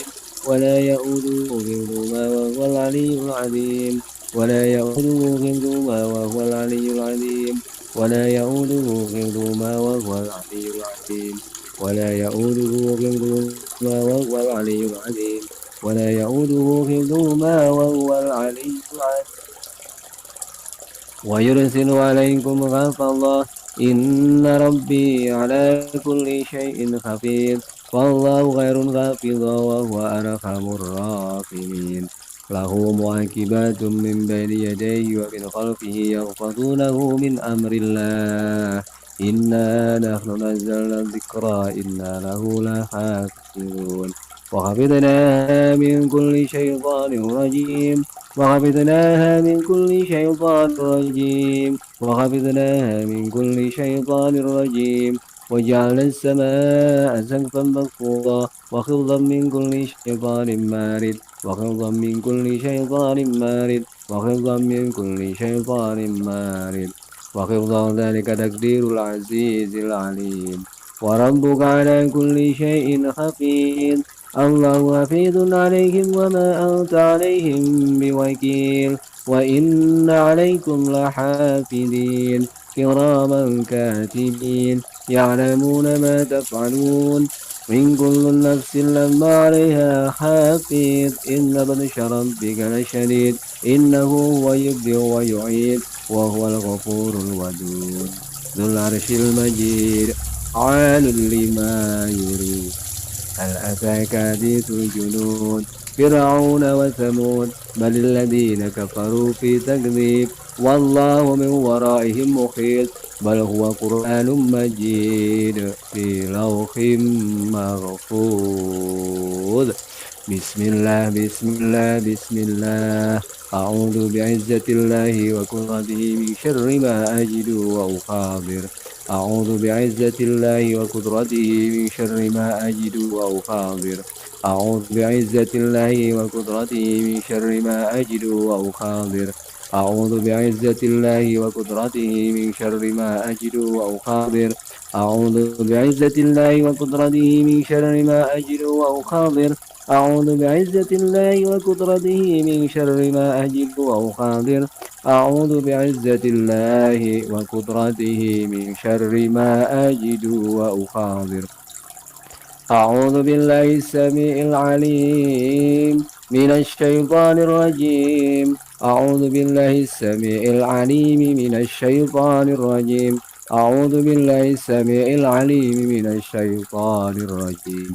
ولا يؤوده حفظهما وهو العلي العظيم. ولا يؤوده حفظهما وهو العلي العظيم. ولا يؤوده حفظهما وهو العلي العظيم. ولا يؤوده حفظهما وهو العلي العظيم. ولا يؤوده حفظهما وهو العلي العظيم. ويرسل عليكم غفر الله، إن ربي على كل شيء حفيظ. والله خير حافظا وهو أرحم الراحمين. له معقبات من بين يديه ومن خلفه يحفظونه من أمر الله. إنا نحن نزلنا الذكر إنا له لحافظون. وحفظناها من كل شيطان رجيم. وحفظناها من كل شيطان رجيم. وحفظناها من كل شيطان رجيم. وجعلنا السماء سقفا محفوظا، وحفظا من كل شيطان مارد. وحفظا من كل شيطان مارد. وحفظا من كل شيطان مارد. وحفظا ذلك تقدير العزيز العليم. وربك على كل شيء حفيظ. الله حفيظ عليهم وما أنت عليهم بوكيل. وإن عليكم لحافظين كراما كاتبين يعلمون ما تفعلون. من كل نفس لما عليها حافظ. إن بطش ربك لشديد، إنه هو يبدئ ويعيد وهو الغفور الودود ذو العرش المجيد عال لما يريد. هل أتاك حديث الجنود فرعون وثمود، بل الذين كفروا في تكذيب. والله من ورائهم محيط، بل هو قرآن مجيد في لوح محفوظ. بسم الله بسم الله بسم الله. أعوذ بعزة الله وقدرته من شر ما أجد وأحاضر. أعوذ بعزة الله وقدرته من شر ما أجد وأحاضر. أعوذ بعزة الله وقدرته من شر ما أجد وأحاضر. أعوذ بعزة الله وقدرته من شر ما أجد وأحاضر. أعوذ بعزة الله وقدرته من شر ما أجد وأحاضر. أعوذ بعزة الله وقدرته من شر ما أجد وأحاضر. أعوذ بعزة الله وقدرته من شر ما أجد وأحاضر. أعوذ بالله السميع العليم من الشيطان الرجيم. أعوذ بالله السميع العليم من الشيطان الرجيم. أعوذ بالله السميع العليم من الشيطان الرجيم.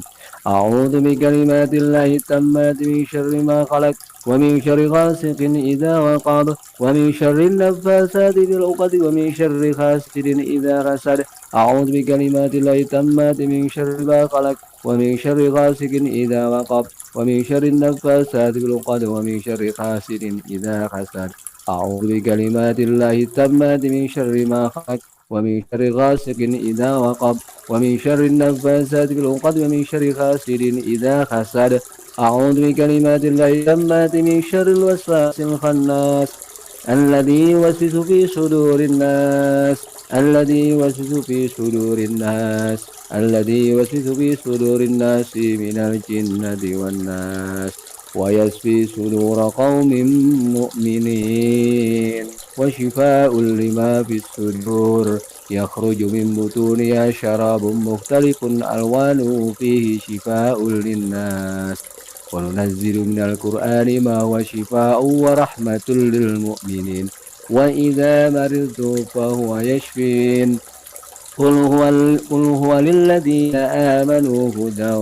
أعوذ بكلمات الله التامات من شر ما خلق، ومن شر غاسق إذا وقب، ومن شر النفاثات في العقد، ومن شر حاسد إذا حسد. أعوذ بكلمات الله التامات من شر ما خلق، ومن شر غاسق إذا وقب، ومن شر النفاثات في العقد، ومن شر حاسد إذا حسد. أعوذ بكلمات الله التامات من شر ما خلق، ومن شر غاسق إذا وقب، ومن شر النفاثات في العقد، ومن شر حاسد إذا حسد. أعوذ بكلمات الله التامات من شر الوسواس الخناس الذي يوسوس في صدور الناس الذي يوسوس في صدور الناس من الجنة والناس ويشفي صدور قوم مؤمنين وشفاء لما في الصدور يخرج من بطونها شراب مختلف ألوانه فيه شفاء للناس وننزل من القرآن ما هو شفاء ورحمة للمؤمنين وإذا مرضت فهو يشفين قل هو للذين آمنوا هدى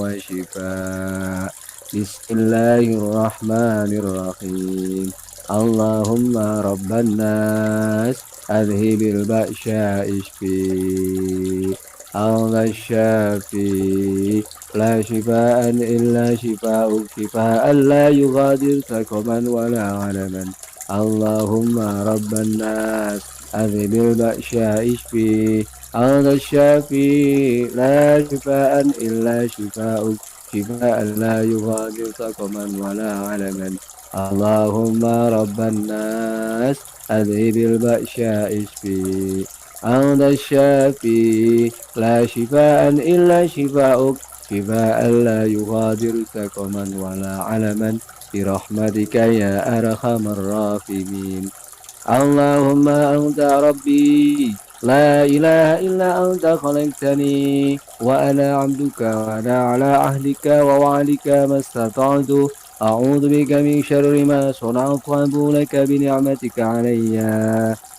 وشفاء بسم الله الرحمن الرحيم اللهم رب الناس أذهب البأساء اشفي أنت الشافي لا شفاء إلا شفاءك شفاء لا يغادر سقما ولا علما اللهم رب الناس أذهب البأساء اشفي أنت الشافي لا شفاء إلا شفاءك شفاء لا يغادر سقما ولا علما اللهم رب الناس أذهب البأساء اشفي أنت الشافي لا شفاء إلا شفاءك شفاء لا يغادر سقما ولا علما برحمتك يا أرحم الراحمين اللهم أنت ربي لا إله إلا أنت خلقتني وأنا عبدك وأنا على عهدك ووعدك ما استطعت أعوذ بك من شر ما صنعت وأبوء لك بنعمتك علي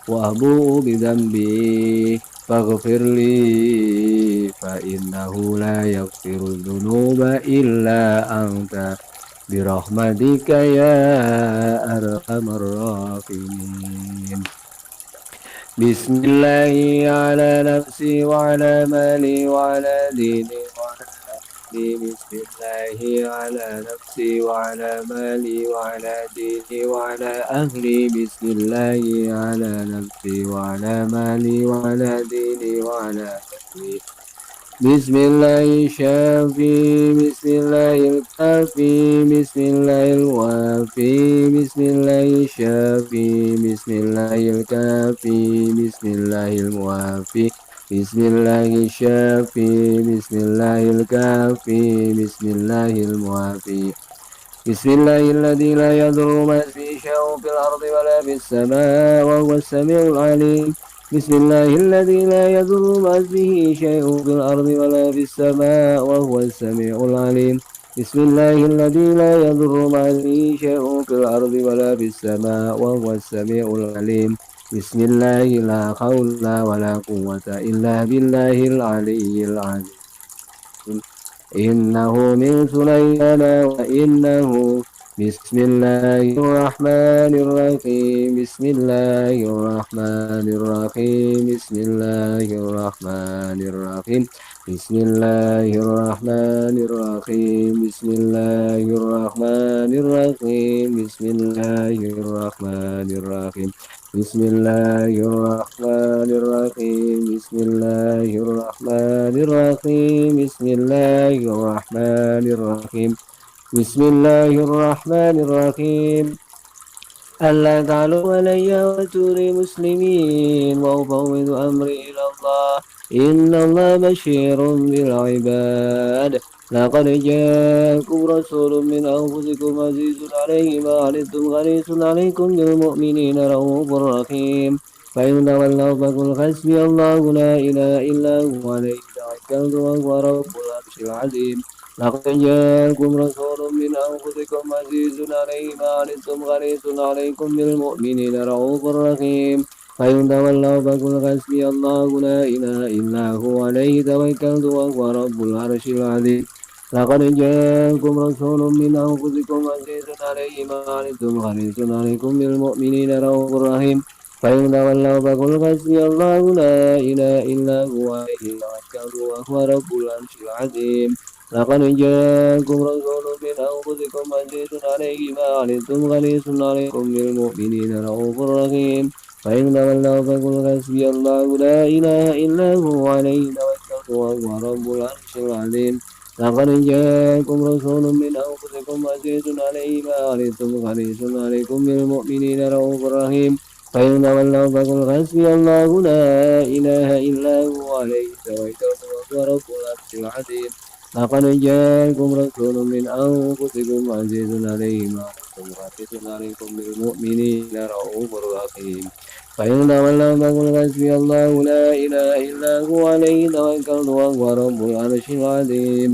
وأبوء بذنبي فاغفر لي فإنه لا يغفر الذنوب إلا أنت برحمتك يا أرحم الراحمين بسم الله على نفسي وعلى مالي وعلى ديني وعلى أهلي بسم الله على نفسي وعلى مالي وعلى ديني وعلى أهلي بسم الله على نفسي وعلى مالي وعلى ديني وعلى أهلي بسم الله الشافي بسم الله الكافي بسم الله الوافي بسم الله الشافي بسم الله الكافي بسم الله الوافي بسم الله الشافي بسم الله الكافي بسم الله الوافي بسم الله الذي لا يضر ما اسمه شيء في الأرض ولا في السماء وهو السميع العليم بسم الله الذي لا يضر مع اسمه شيء في الأرض ولا في السماء وهو السميع العليم بسم الله الذي لا يضر مع اسمه شيء في الأرض ولا في السماء وهو السميع العليم بسم الله لا حول ولا قوة إلا بالله العلي العظيم إنه من سليمان وإنه بسم الله الرحمن الرحيم بسم الله الرحمن الرحيم بسم الله الرحمن الرحيم بسم الله الرحمن الرحيم بسم الله الرحمن الرحيم بسم الله الرحمن الرحيم بسم الله الرحمن الرحيم بسم الله الرحمن الرحيم بسم الله الرحمن الرحيم بسم الله الرحمن الرحيم ألا تعلوا علي وأتوني مسلمين وأفوض أمري إلى الله إن الله بشير بالعباد لقد جاءكم رسول من أنفسكم عزيز عليه ما عنتم حريص عليكم بالمؤمنين رؤوف رحيم فإن تولوا فقل حسبي الله لا إله إلا هو عليه توكلت وهو رب العرش العظيم لقد جاءكم رسول من أنفسكم عزيز عليه ما عنتم حريص عليكم بالمؤمنين رؤوف رحيم فإن تولوا فقل حسبي الله لا إله إلا هو عليه توكلت وهو رب العرش العظيم لقد جاءكم رسول من أنفسكم عزيز عليه ما عنتم حريص عليكم بالمؤمنين رؤوف رحيم فإن تولوا فقل حسبي الله لا إله إلا هو عليه توكلت وهو رب العرش العظيم لقد جاءكم رسول من أنفسكم عزيز عليه ما عنتم حريص عليكم بالمؤمنين رؤوف رحيم فإن تولوا فقل حسبي الله لا إله إلا هو عليه توكلت وهو رب العرش العظيم لقد جاءكم رسول من أنفسكم عزيز عليه ما عنتم حريص عليكم بالمؤمنين رؤوف رحيم فإن تولوا فقل حسبي الله لا إله إلا هو عليه توكلت وهو رب العرش العظيم لقد جاءكم رسول من أنفسكم عزيز عليه ما عنتم حريص عليكم بالمؤمنين رؤوف رحيم فإن تولوا فقل حسبي الله لا إله إلا هو عليه توكلت وهو رب العرش العظيم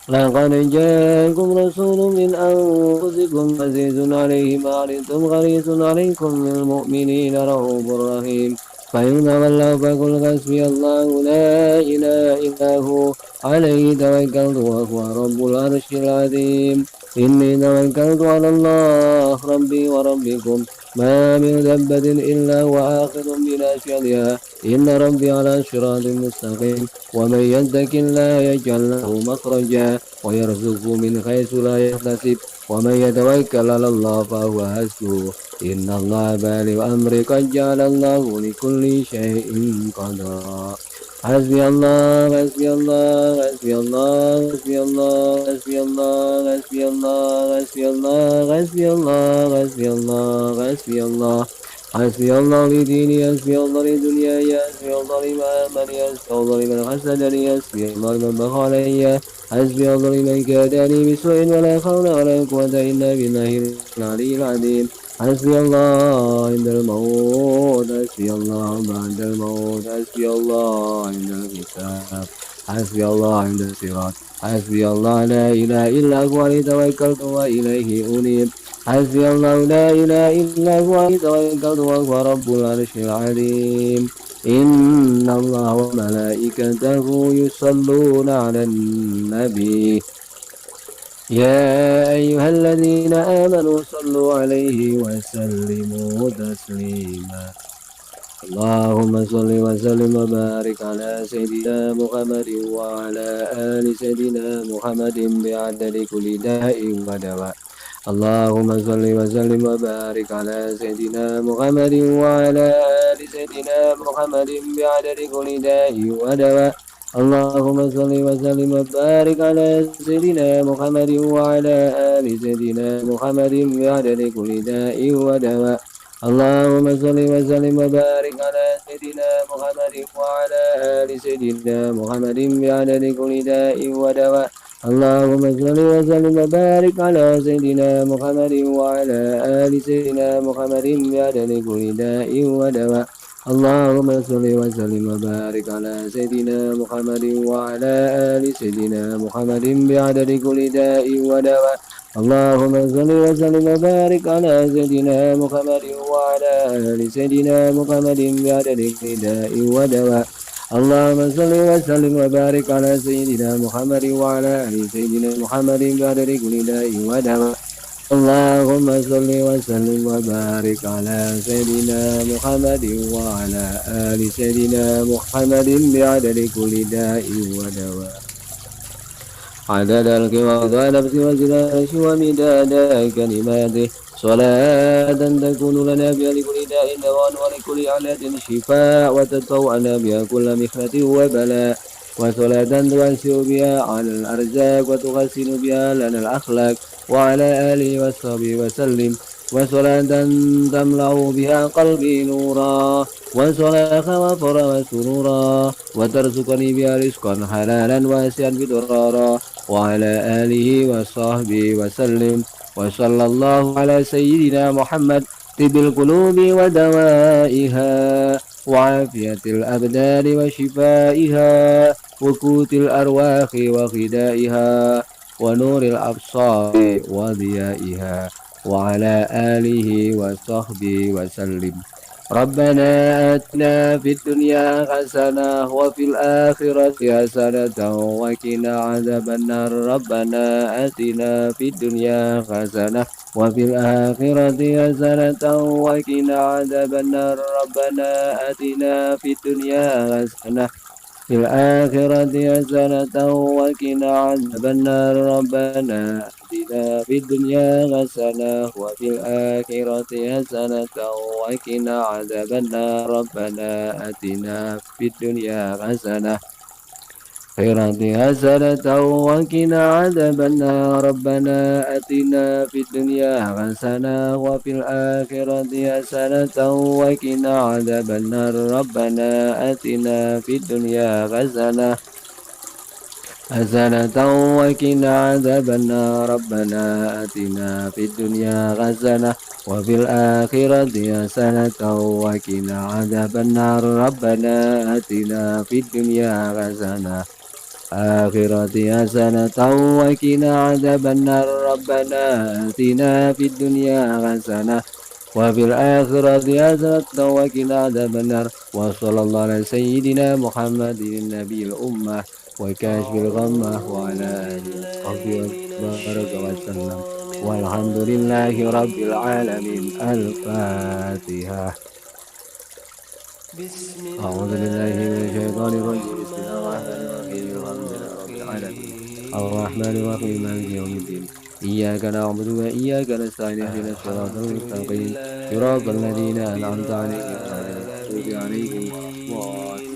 لقد جاءكم رسول من أنفسكم عزيز عليه ما عنتم حريص عليكم بالمؤمنين رؤوف رحيم فإن تولوا فقل حسبي الله لا إله إلا هو عليه توكلت وهو رب العرش العظيم إني توكلت على الله ربي وربكم ما من دبة إلا هو آخذ بناصيتها إن ربي على صراط مستقيم ومن يتق الله يجعل له مخرجا ويرزقه من حيث لا يحتسب ومن يتوكل على الله فهو حسبه إن الله بالغ أمره قد جعل الله لكل شيء قدرا حسبي الله حسبي الله حسبي الله حسبي الله حسبي الله حسبي الله حسبي الله حسبي الله حسبي الله حسبي الله حسبي الله لديني حسبي الله لدنياي حسبي الله لمآمني حسبي الله لمن حسدني حسبي الله لمن بغى علي حسبي الله لمن كادني بسوء ولا حول ولا قوة إلا بالله العلي العظيم حسبي الله عند الموت حسبي الله بعد الموت حسبي الله عند الحساب حسبي الله عند الصراط حسبي الله لا إله إلا هو عليه توكلت وإليه أنيب حسبي الله لا إله إلا هو عليه توكلت وهو رب العرش العظيم إن الله وملائكته يصلون على النبي يا أيها الذين آمنوا صلوا عليه وسلموا تسليما اللهم صل وسلم وبارك على سيدنا محمد وعلى آل سيدنا محمد بعدد كل داء ودواء اللهم صل وسلم وبارك على سيدنا محمد وعلى آل سيدنا محمد بعدد كل داء ودواء اللهم صل وسلم وبارك على سيدنا محمد وعلى آل سيدنا محمد بعدد كل داء ودواء اللهم صل وسلم وبارك على سيدنا محمد وعلى آل سيدنا محمد بعدد كل داء ودواء اللهم صل وسلم وبارك على سيدنا محمد وعلى آل سيدنا محمد بعدد كل داء ودواء اللهم صل وسلم وبارك على سيدنا محمد وعلى آل سيدنا محمد بعدد كل داء ودواء اللهم صل وسلم وبارك على سيدنا محمد وعلى آل سيدنا محمد بعدد كل داء ودواء اللهم صل وسلم وبارك على سيدنا محمد وعلى آل سيدنا محمد بعدد كل داء ودواء اللهم صل وسلم وبارك على سيدنا محمد وعلى آل سيدنا محمد بعدد كل داء ودواء عدد الخلق نفس وزناش ومداد كلماته صلاة تكون لنا بها لكل داء دواء ولكل علة شفاء وتطوعنا بها كل محنة وبلاء وصلاة توسع بها على الأرزاق وتغسل بها لنا الأخلاق وعلى آله وصحبه وسلم وصلاة تملأ بها قلبي نورا وصلاة وفرا وسرورا وترزقني بها رزقا حلالا واسعا بدرارا وعلى آله وصحبه وسلم وصلى الله على سيدنا محمد طب القلوب ودوائها وعافية الأبدان وشفائها وقوت الأرواح وغذائها ونور الأبصار وضيائها وعلى آله وصحبه وسلم ربنا آتنا في الدنيا حسنة وفي الآخرة حسنة وقنا عذاب النار ربنا آتنا في الدنيا حسنة وفي الآخرة حسنة وقنا عذاب النار ربنا آتنا في الدنيا حسنة في الآخرة حسنة وقنا عذاب النار ربنا آتنا في الدنيا حسنة وفي الآخرة حسنة وقنا عذاب النار ربنا آتنا في الدنيا حسنة في حسنة وقنا عذاب النار ربنا آتنا في الدنيا حسنة وفي الآخرة حسنة وقنا عذاب النار ربنا آتنا في الدنيا حسنة وقنا عذاب النار ربنا آتنا في الدنيا حسنة وفي الآخرة حسنة وقنا عذاب النار ربنا آتنا في الدنيا حسنة آخرة حسنة وقنا عذاب النار ربنا آتنا في الدنيا حسنة وفي الآخرة حسنة وقنا عذاب النار وصلى الله على سيدنا محمد النبي الأمة وكاشف الغمة وعلى آله وصحبه وبارك وسلم والحمد لله رب العالمين. الفاتحة. أعوذ بالله من الشيطان الرجيم. بسم الله الرحمن الرحيم. الحمد لله رب العالمين الرحمن الرحيم مالك يوم الدين إياك نعبد وإياك نستعين اهدنا الصراط المستقيم صراط الذين أنعمت عليهم غير المغضوب عليهم ولا الضالين.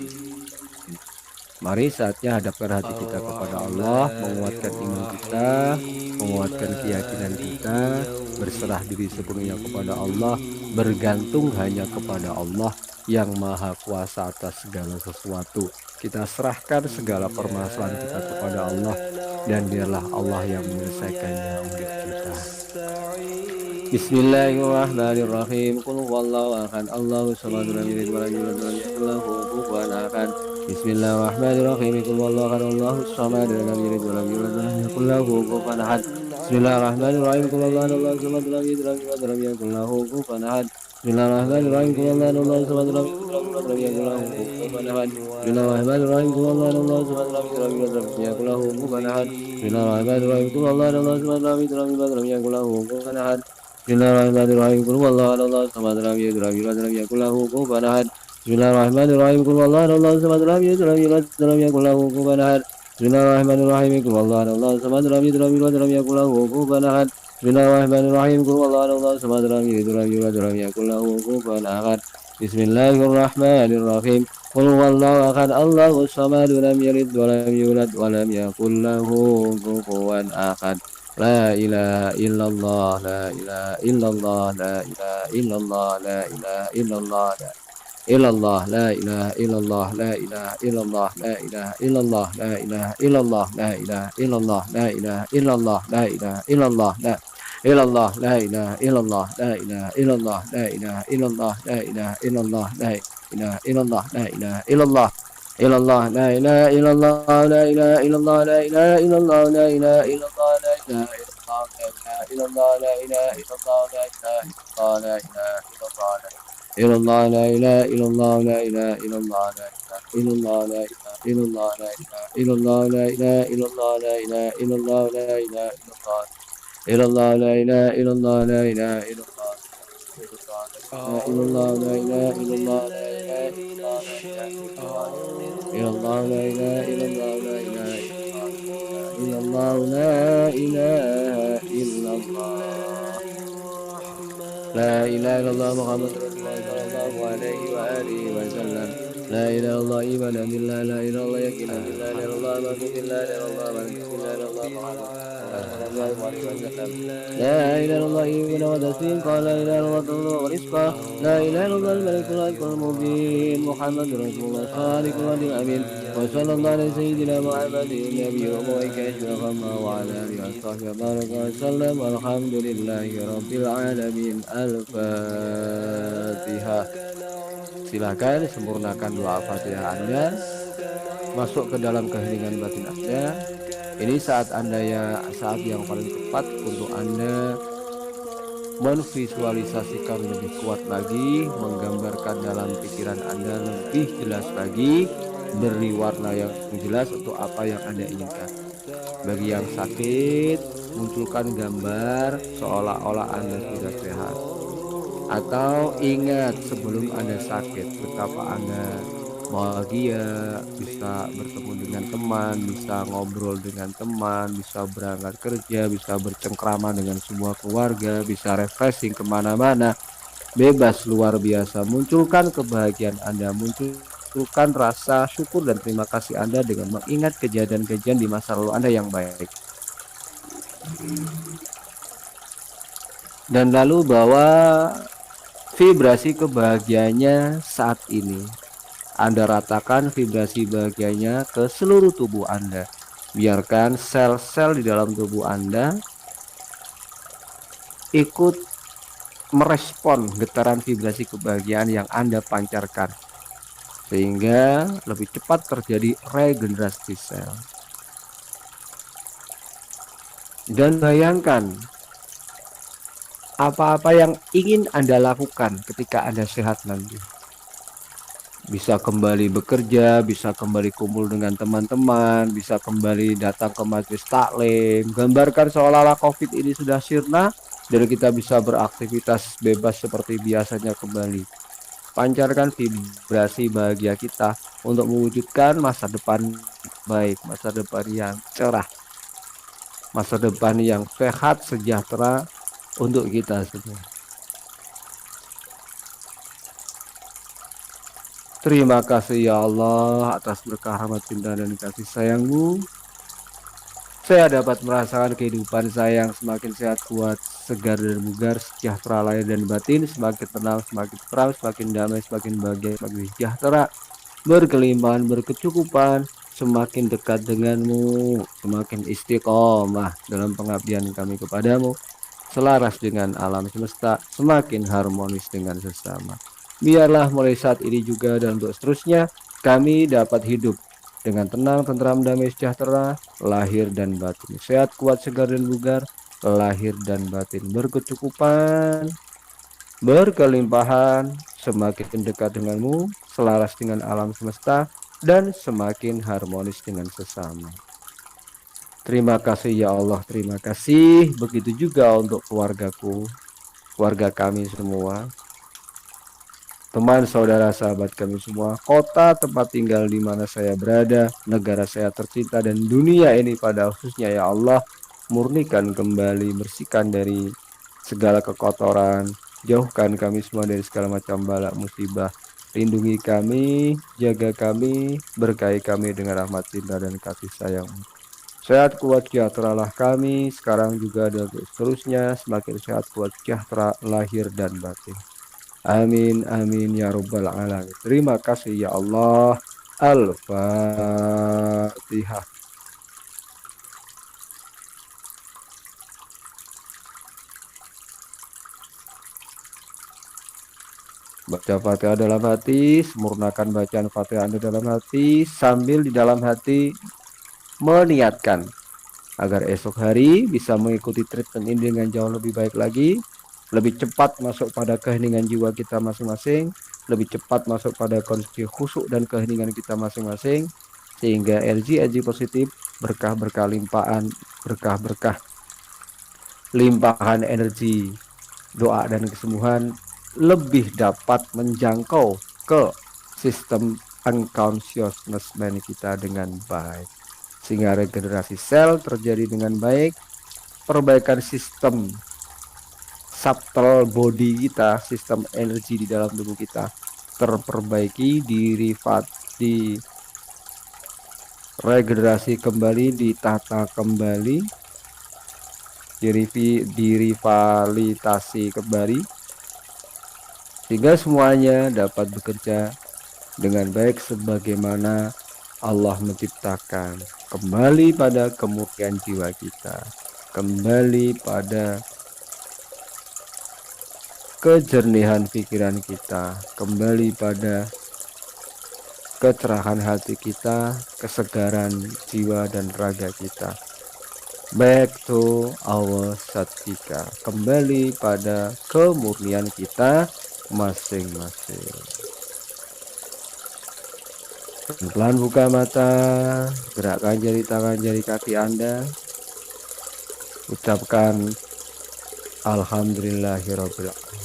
Mari saatnya hadapkan hati kita kepada Allah, menguatkan iman kita, menguatkan keyakinan kita, berserah diri sepenuhnya kepada Allah, bergantung hanya kepada Allah yang maha kuasa atas segala sesuatu. Kita serahkan segala permasalahan kita kepada Allah, dan biarlah Allah yang menyelesaikannya untuk kita. Bismillahirrahmanirrahim. Qul huwallahu ahad, Allahus samad, lam yalid walam yulad walam yakul lahu kufuwan ahad. Bismillahirrahmanirrahim. Qul huwallahu ahad, Allahus samad, lam yalid walam yulad walam yakul lahu kufuwan ahad. Bismillahirrahmanirrahim. Qul huwallahu ahad, Allahus samad, lam yalid walam yulad walam yakul lahu kufuwan ahad. Bismillahirrahmanirrahim. Qul huwallahu ahad, Allahus samad, lam yalid walam yulad walam yakul lahu kufuwan ahad. Bismillahirrahmanirrahim. Qul huwallahu ahad, Allahus samad, lam yalid walam yulad walam yakul lahu kufuwan ahad. Bismillahirrahmanirrahim. Qul huwallahu ahad, Allahus samad, lam yalid walam yulad walam yakul lahu kufuwan ahad. Bismillahirrahmanirrahim. Qul huwallahu ahad, Allahus samad, lam yalid walam yulad walam yakul lahu kufuwan ahad. Bismillahirrahmanirrahim. Qul huwallahu ahad, Allahus samad, lam yalid walam yulad walam yakul lahu kufuwan ahad. Bismillahirrahmanirrahim. Qul huwallahu ahad, Allahus samad, lam yalid walam yulad walam yakul lahu kufuwan ahad. Bismillahirrahmanirrahim. Qul huwallahu ahad, Allahus samad, lam yalid walam yulad walam yakul lahu kufuwan ahad. Bismillahirrahmanirrahim. Qul huwallahu ahad, Allahus samad, lam yalid walam yulad walam yakul lahu kufuwan ahad. La ilaha illallah, la ilaha illallah, la ilaha illallah, la ilaha illallah, la ilaha illallah, la ilaha illallah, la ilaha illallah, la ilaha illallah, la ilaha illallah, la ilaha illallah, la ilaha illallah, la ilallah, la ilaha illallah, la ilaha illallah, la ilaha illallah, la ilaha illallah, la ilaha illallah, la ilaha illallah. Ilallah, la ilaha illallah, la ilaha illallah, la ilaha illallah, la ilaha illallah, la ilaha illallah, la ilaha illallah, la ilaha illallah, la ilaha illallah, la ilaha illallah, la ilaha illallah, la ilaha illallah, la ilaha illallah, la ilaha illallah, la ilaha illallah, la ilaha illallah, la ilaha illallah, la ilaha illallah. La ilallah, la ilaha illallah, la ilaha illallah, ilallah, la ilaha illallah, la ilaha illallah, la ilaha illallah, la ilaha illallah, Muhammad Rasulullah sallallahu alaihi wa alihi wa sallam. La ilaha illallah, imanan billah, la ilaha illallah, yaqinan billah, la ilaha illallah, ma'rifatan billah, la ilaha illallah, ma'rifatan billah, la ilaha illallah, Muhammad sallallahu alaihi wa sallam. La ilaha illallah, imanan wa tasdiqan, la ilaha illallah, tawfiqan wa rizqan, la ilaha illallah, al-malikul haqqul mubin, Muhammad Rasulullah sallallahu alaihi wa amin. Wa sallallahu ala sayyidina Muhammadin nabiyyi wa kashfil ghamma wa ala alihi wa sahbihi wa baraka wa sallam. Alhamdulillahi rabbil alamin. Al-Fatihah. Silakan sempurnakan doa Fatihah Anda, masuk ke dalam keheningan batin Anda. Ini saat yang paling tepat untuk Anda memvisualisasikan lebih kuat lagi, menggambarkan dalam pikiran Anda lebih jelas lagi, beri warna yang jelas untuk apa yang Anda inginkan. Bagi yang sakit, munculkan gambar seolah-olah Anda sudah sehat. Atau ingat sebelum Anda sakit betapa Anda bahagia, bisa bertemu dengan teman, bisa ngobrol dengan teman, bisa berangkat kerja, bisa bercengkrama dengan semua keluarga, bisa refreshing kemana-mana, bebas luar biasa. Munculkan kebahagiaan Anda, munculkan memunculkan rasa syukur dan terima kasih Anda dengan mengingat kejadian-kejadian di masa lalu Anda yang baik. Dan lalu bawa vibrasi kebahagiaannya saat ini. Anda ratakan vibrasi bahagianya ke seluruh tubuh Anda. Biarkan sel-sel di dalam tubuh Anda ikut merespon getaran vibrasi kebahagiaan yang Anda pancarkan, sehingga lebih cepat terjadi regenerasi sel. Dan bayangkan apa-apa yang ingin Anda lakukan ketika Anda sehat nanti. Bisa kembali bekerja, bisa kembali kumpul dengan teman-teman, bisa kembali datang ke majelis taklim. Gambarkan seolah-olah COVID ini sudah sirna dan kita bisa beraktivitas bebas seperti biasanya kembali. Pancarkan vibrasi bahagia kita untuk mewujudkan masa depan baik, masa depan yang cerah, masa depan yang sehat, sejahtera untuk kita semua. Terima kasih ya Allah atas berkah rahmat cinta dan kasih sayang-Mu. Saya dapat merasakan kehidupan saya yang semakin sehat, kuat, segar dan bugar, sejahtera lahir dan batin, semakin tenang, semakin terang, semakin damai, semakin bahagia, semakin sejahtera, berkelimpahan, berkecukupan, semakin dekat denganmu, semakin istiqomah dalam pengabdian kami kepadamu, selaras dengan alam semesta, semakin harmonis dengan sesama. Biarlah mulai saat ini juga dan untuk seterusnya kami dapat hidup dengan tenang, tentram, damai, sejahtera, lahir dan batin, sehat, kuat, segar dan bugar, lahir dan batin, berkecukupan, berkelimpahan, semakin dekat denganmu, selaras dengan alam semesta, dan semakin harmonis dengan sesama. Terima kasih ya Allah, terima kasih. Begitu juga untuk keluargaku, keluarga kami semua, teman, saudara, sahabat kami semua, kota tempat tinggal di mana saya berada, negara saya tercinta, dan dunia ini pada khususnya ya Allah, murnikan kembali, bersihkan dari segala kekotoran, jauhkan kami semua dari segala macam bala musibah, lindungi kami, jaga kami, berkahi kami dengan rahmat cinta dan kasih sayang. Sehat, kuat, sejahteralah kami sekarang juga dan seterusnya, semakin sehat, kuat, sejahtera, lahir dan batin. Amin, amin, ya Rabbal Alamin. Terima kasih, ya Allah. Al-Fatihah. Baca Fatihah dalam hati, sempurnakan bacaan Fatihah Anda dalam hati, sambil di dalam hati meniatkan agar esok hari bisa mengikuti treatment ini dengan jauh lebih baik lagi, lebih cepat masuk pada keheningan jiwa kita masing-masing, lebih cepat masuk pada kondisi khusyuk dan keheningan kita masing-masing, sehingga energi positif, berkah-berkah limpahan, berkah-berkah limpahan energi, doa dan kesembuhan lebih dapat menjangkau ke sistem unconsciousness mind kita dengan baik, sehingga regenerasi sel terjadi dengan baik, perbaikan sistem subtle body kita, sistem energi di dalam tubuh kita terperbaiki, regenerasi kembali, ditata kembali, dirivalitasi kembali, sehingga semuanya dapat bekerja dengan baik sebagaimana Allah menciptakan. Kembali pada kemurnian jiwa kita, kembali pada kejernihan pikiran kita, kembali pada kecerahan hati kita, kesegaran jiwa dan raga kita. Back to our satvika, kembali pada kemurnian kita masing-masing. Pelan-pelan buka mata, gerakkan jari tangan, jari kaki Anda, ucapkan Alhamdulillahirabbil alamin.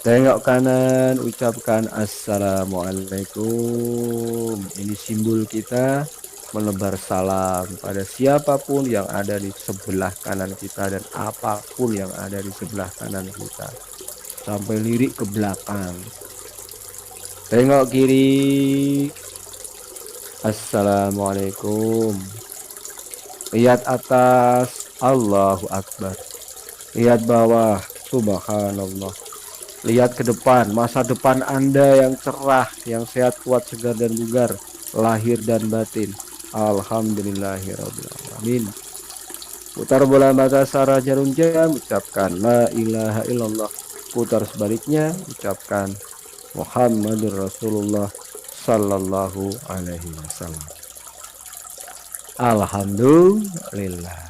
Tengok kanan, ucapkan Assalamualaikum. Ini simbol kita menebar salam pada siapapun yang ada di sebelah kanan kita dan apapun yang ada di sebelah kanan kita, sampai lirik ke belakang. Tengok kiri. Assalamualaikum. Lihat atas. Allahu Akbar. Lihat bawah. Subhanallah. Lihat ke depan, masa depan Anda yang cerah, yang sehat, kuat, segar, dan bugar, lahir dan batin. Alhamdulillahirabbil alamin. Putar bola mata searah jarum jam, ucapkan la ilaha illallah. Putar sebaliknya, ucapkan Muhammadur Rasulullah sallallahu alaihi wasallam. Alhamdulillah.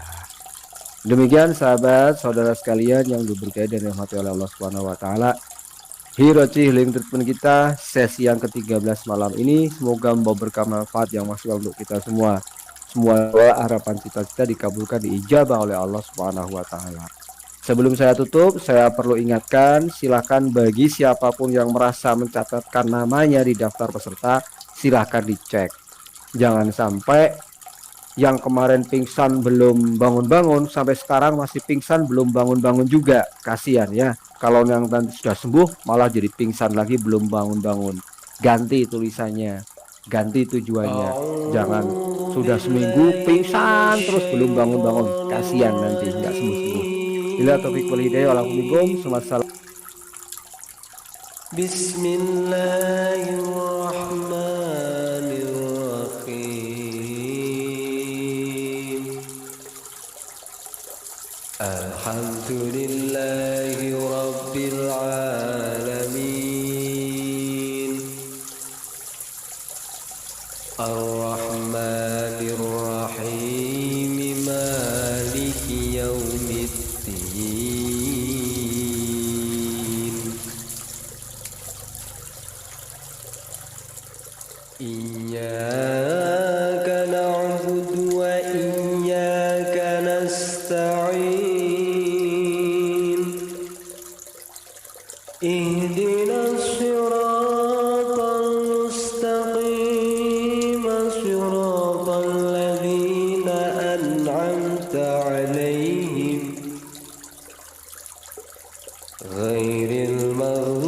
Demikian sahabat saudara sekalian yang diberkahi dan dirahmati oleh Allah Subhanahu wa taala. Hirochi Healing Treatment kita sesi yang ke-13 malam ini semoga membawa berkah manfaat yang maksimal untuk kita semua. Semua harapan cita-cita dikabulkan, diijabah oleh Allah Subhanahu wa taala. Sebelum saya tutup, saya perlu ingatkan, silakan bagi siapapun yang merasa mencatatkan namanya di daftar peserta, silakan dicek. Jangan sampai yang kemarin pingsan belum bangun-bangun sampai sekarang masih pingsan belum bangun-bangun juga, kasihan ya. Kalau yang nanti sudah sembuh malah jadi pingsan lagi belum bangun-bangun. Ganti tulisannya, ganti tujuannya. Jangan sudah seminggu pingsan terus belum bangun-bangun, kasihan nanti nggak sembuh-sembuh. Bila taufiq wal hidayah wal afu. Bismillahirrahmanirrahim. Alhamdulillahi rabbil alamin. Ar-Rahmanir Rahim, Maliki yaumiddin. Iyyaka na'budu wa iyyaka nasta'in. Ihdinas siratal mustaqim, siratal ladzina an'amta 'alaihim ghairil maghdubi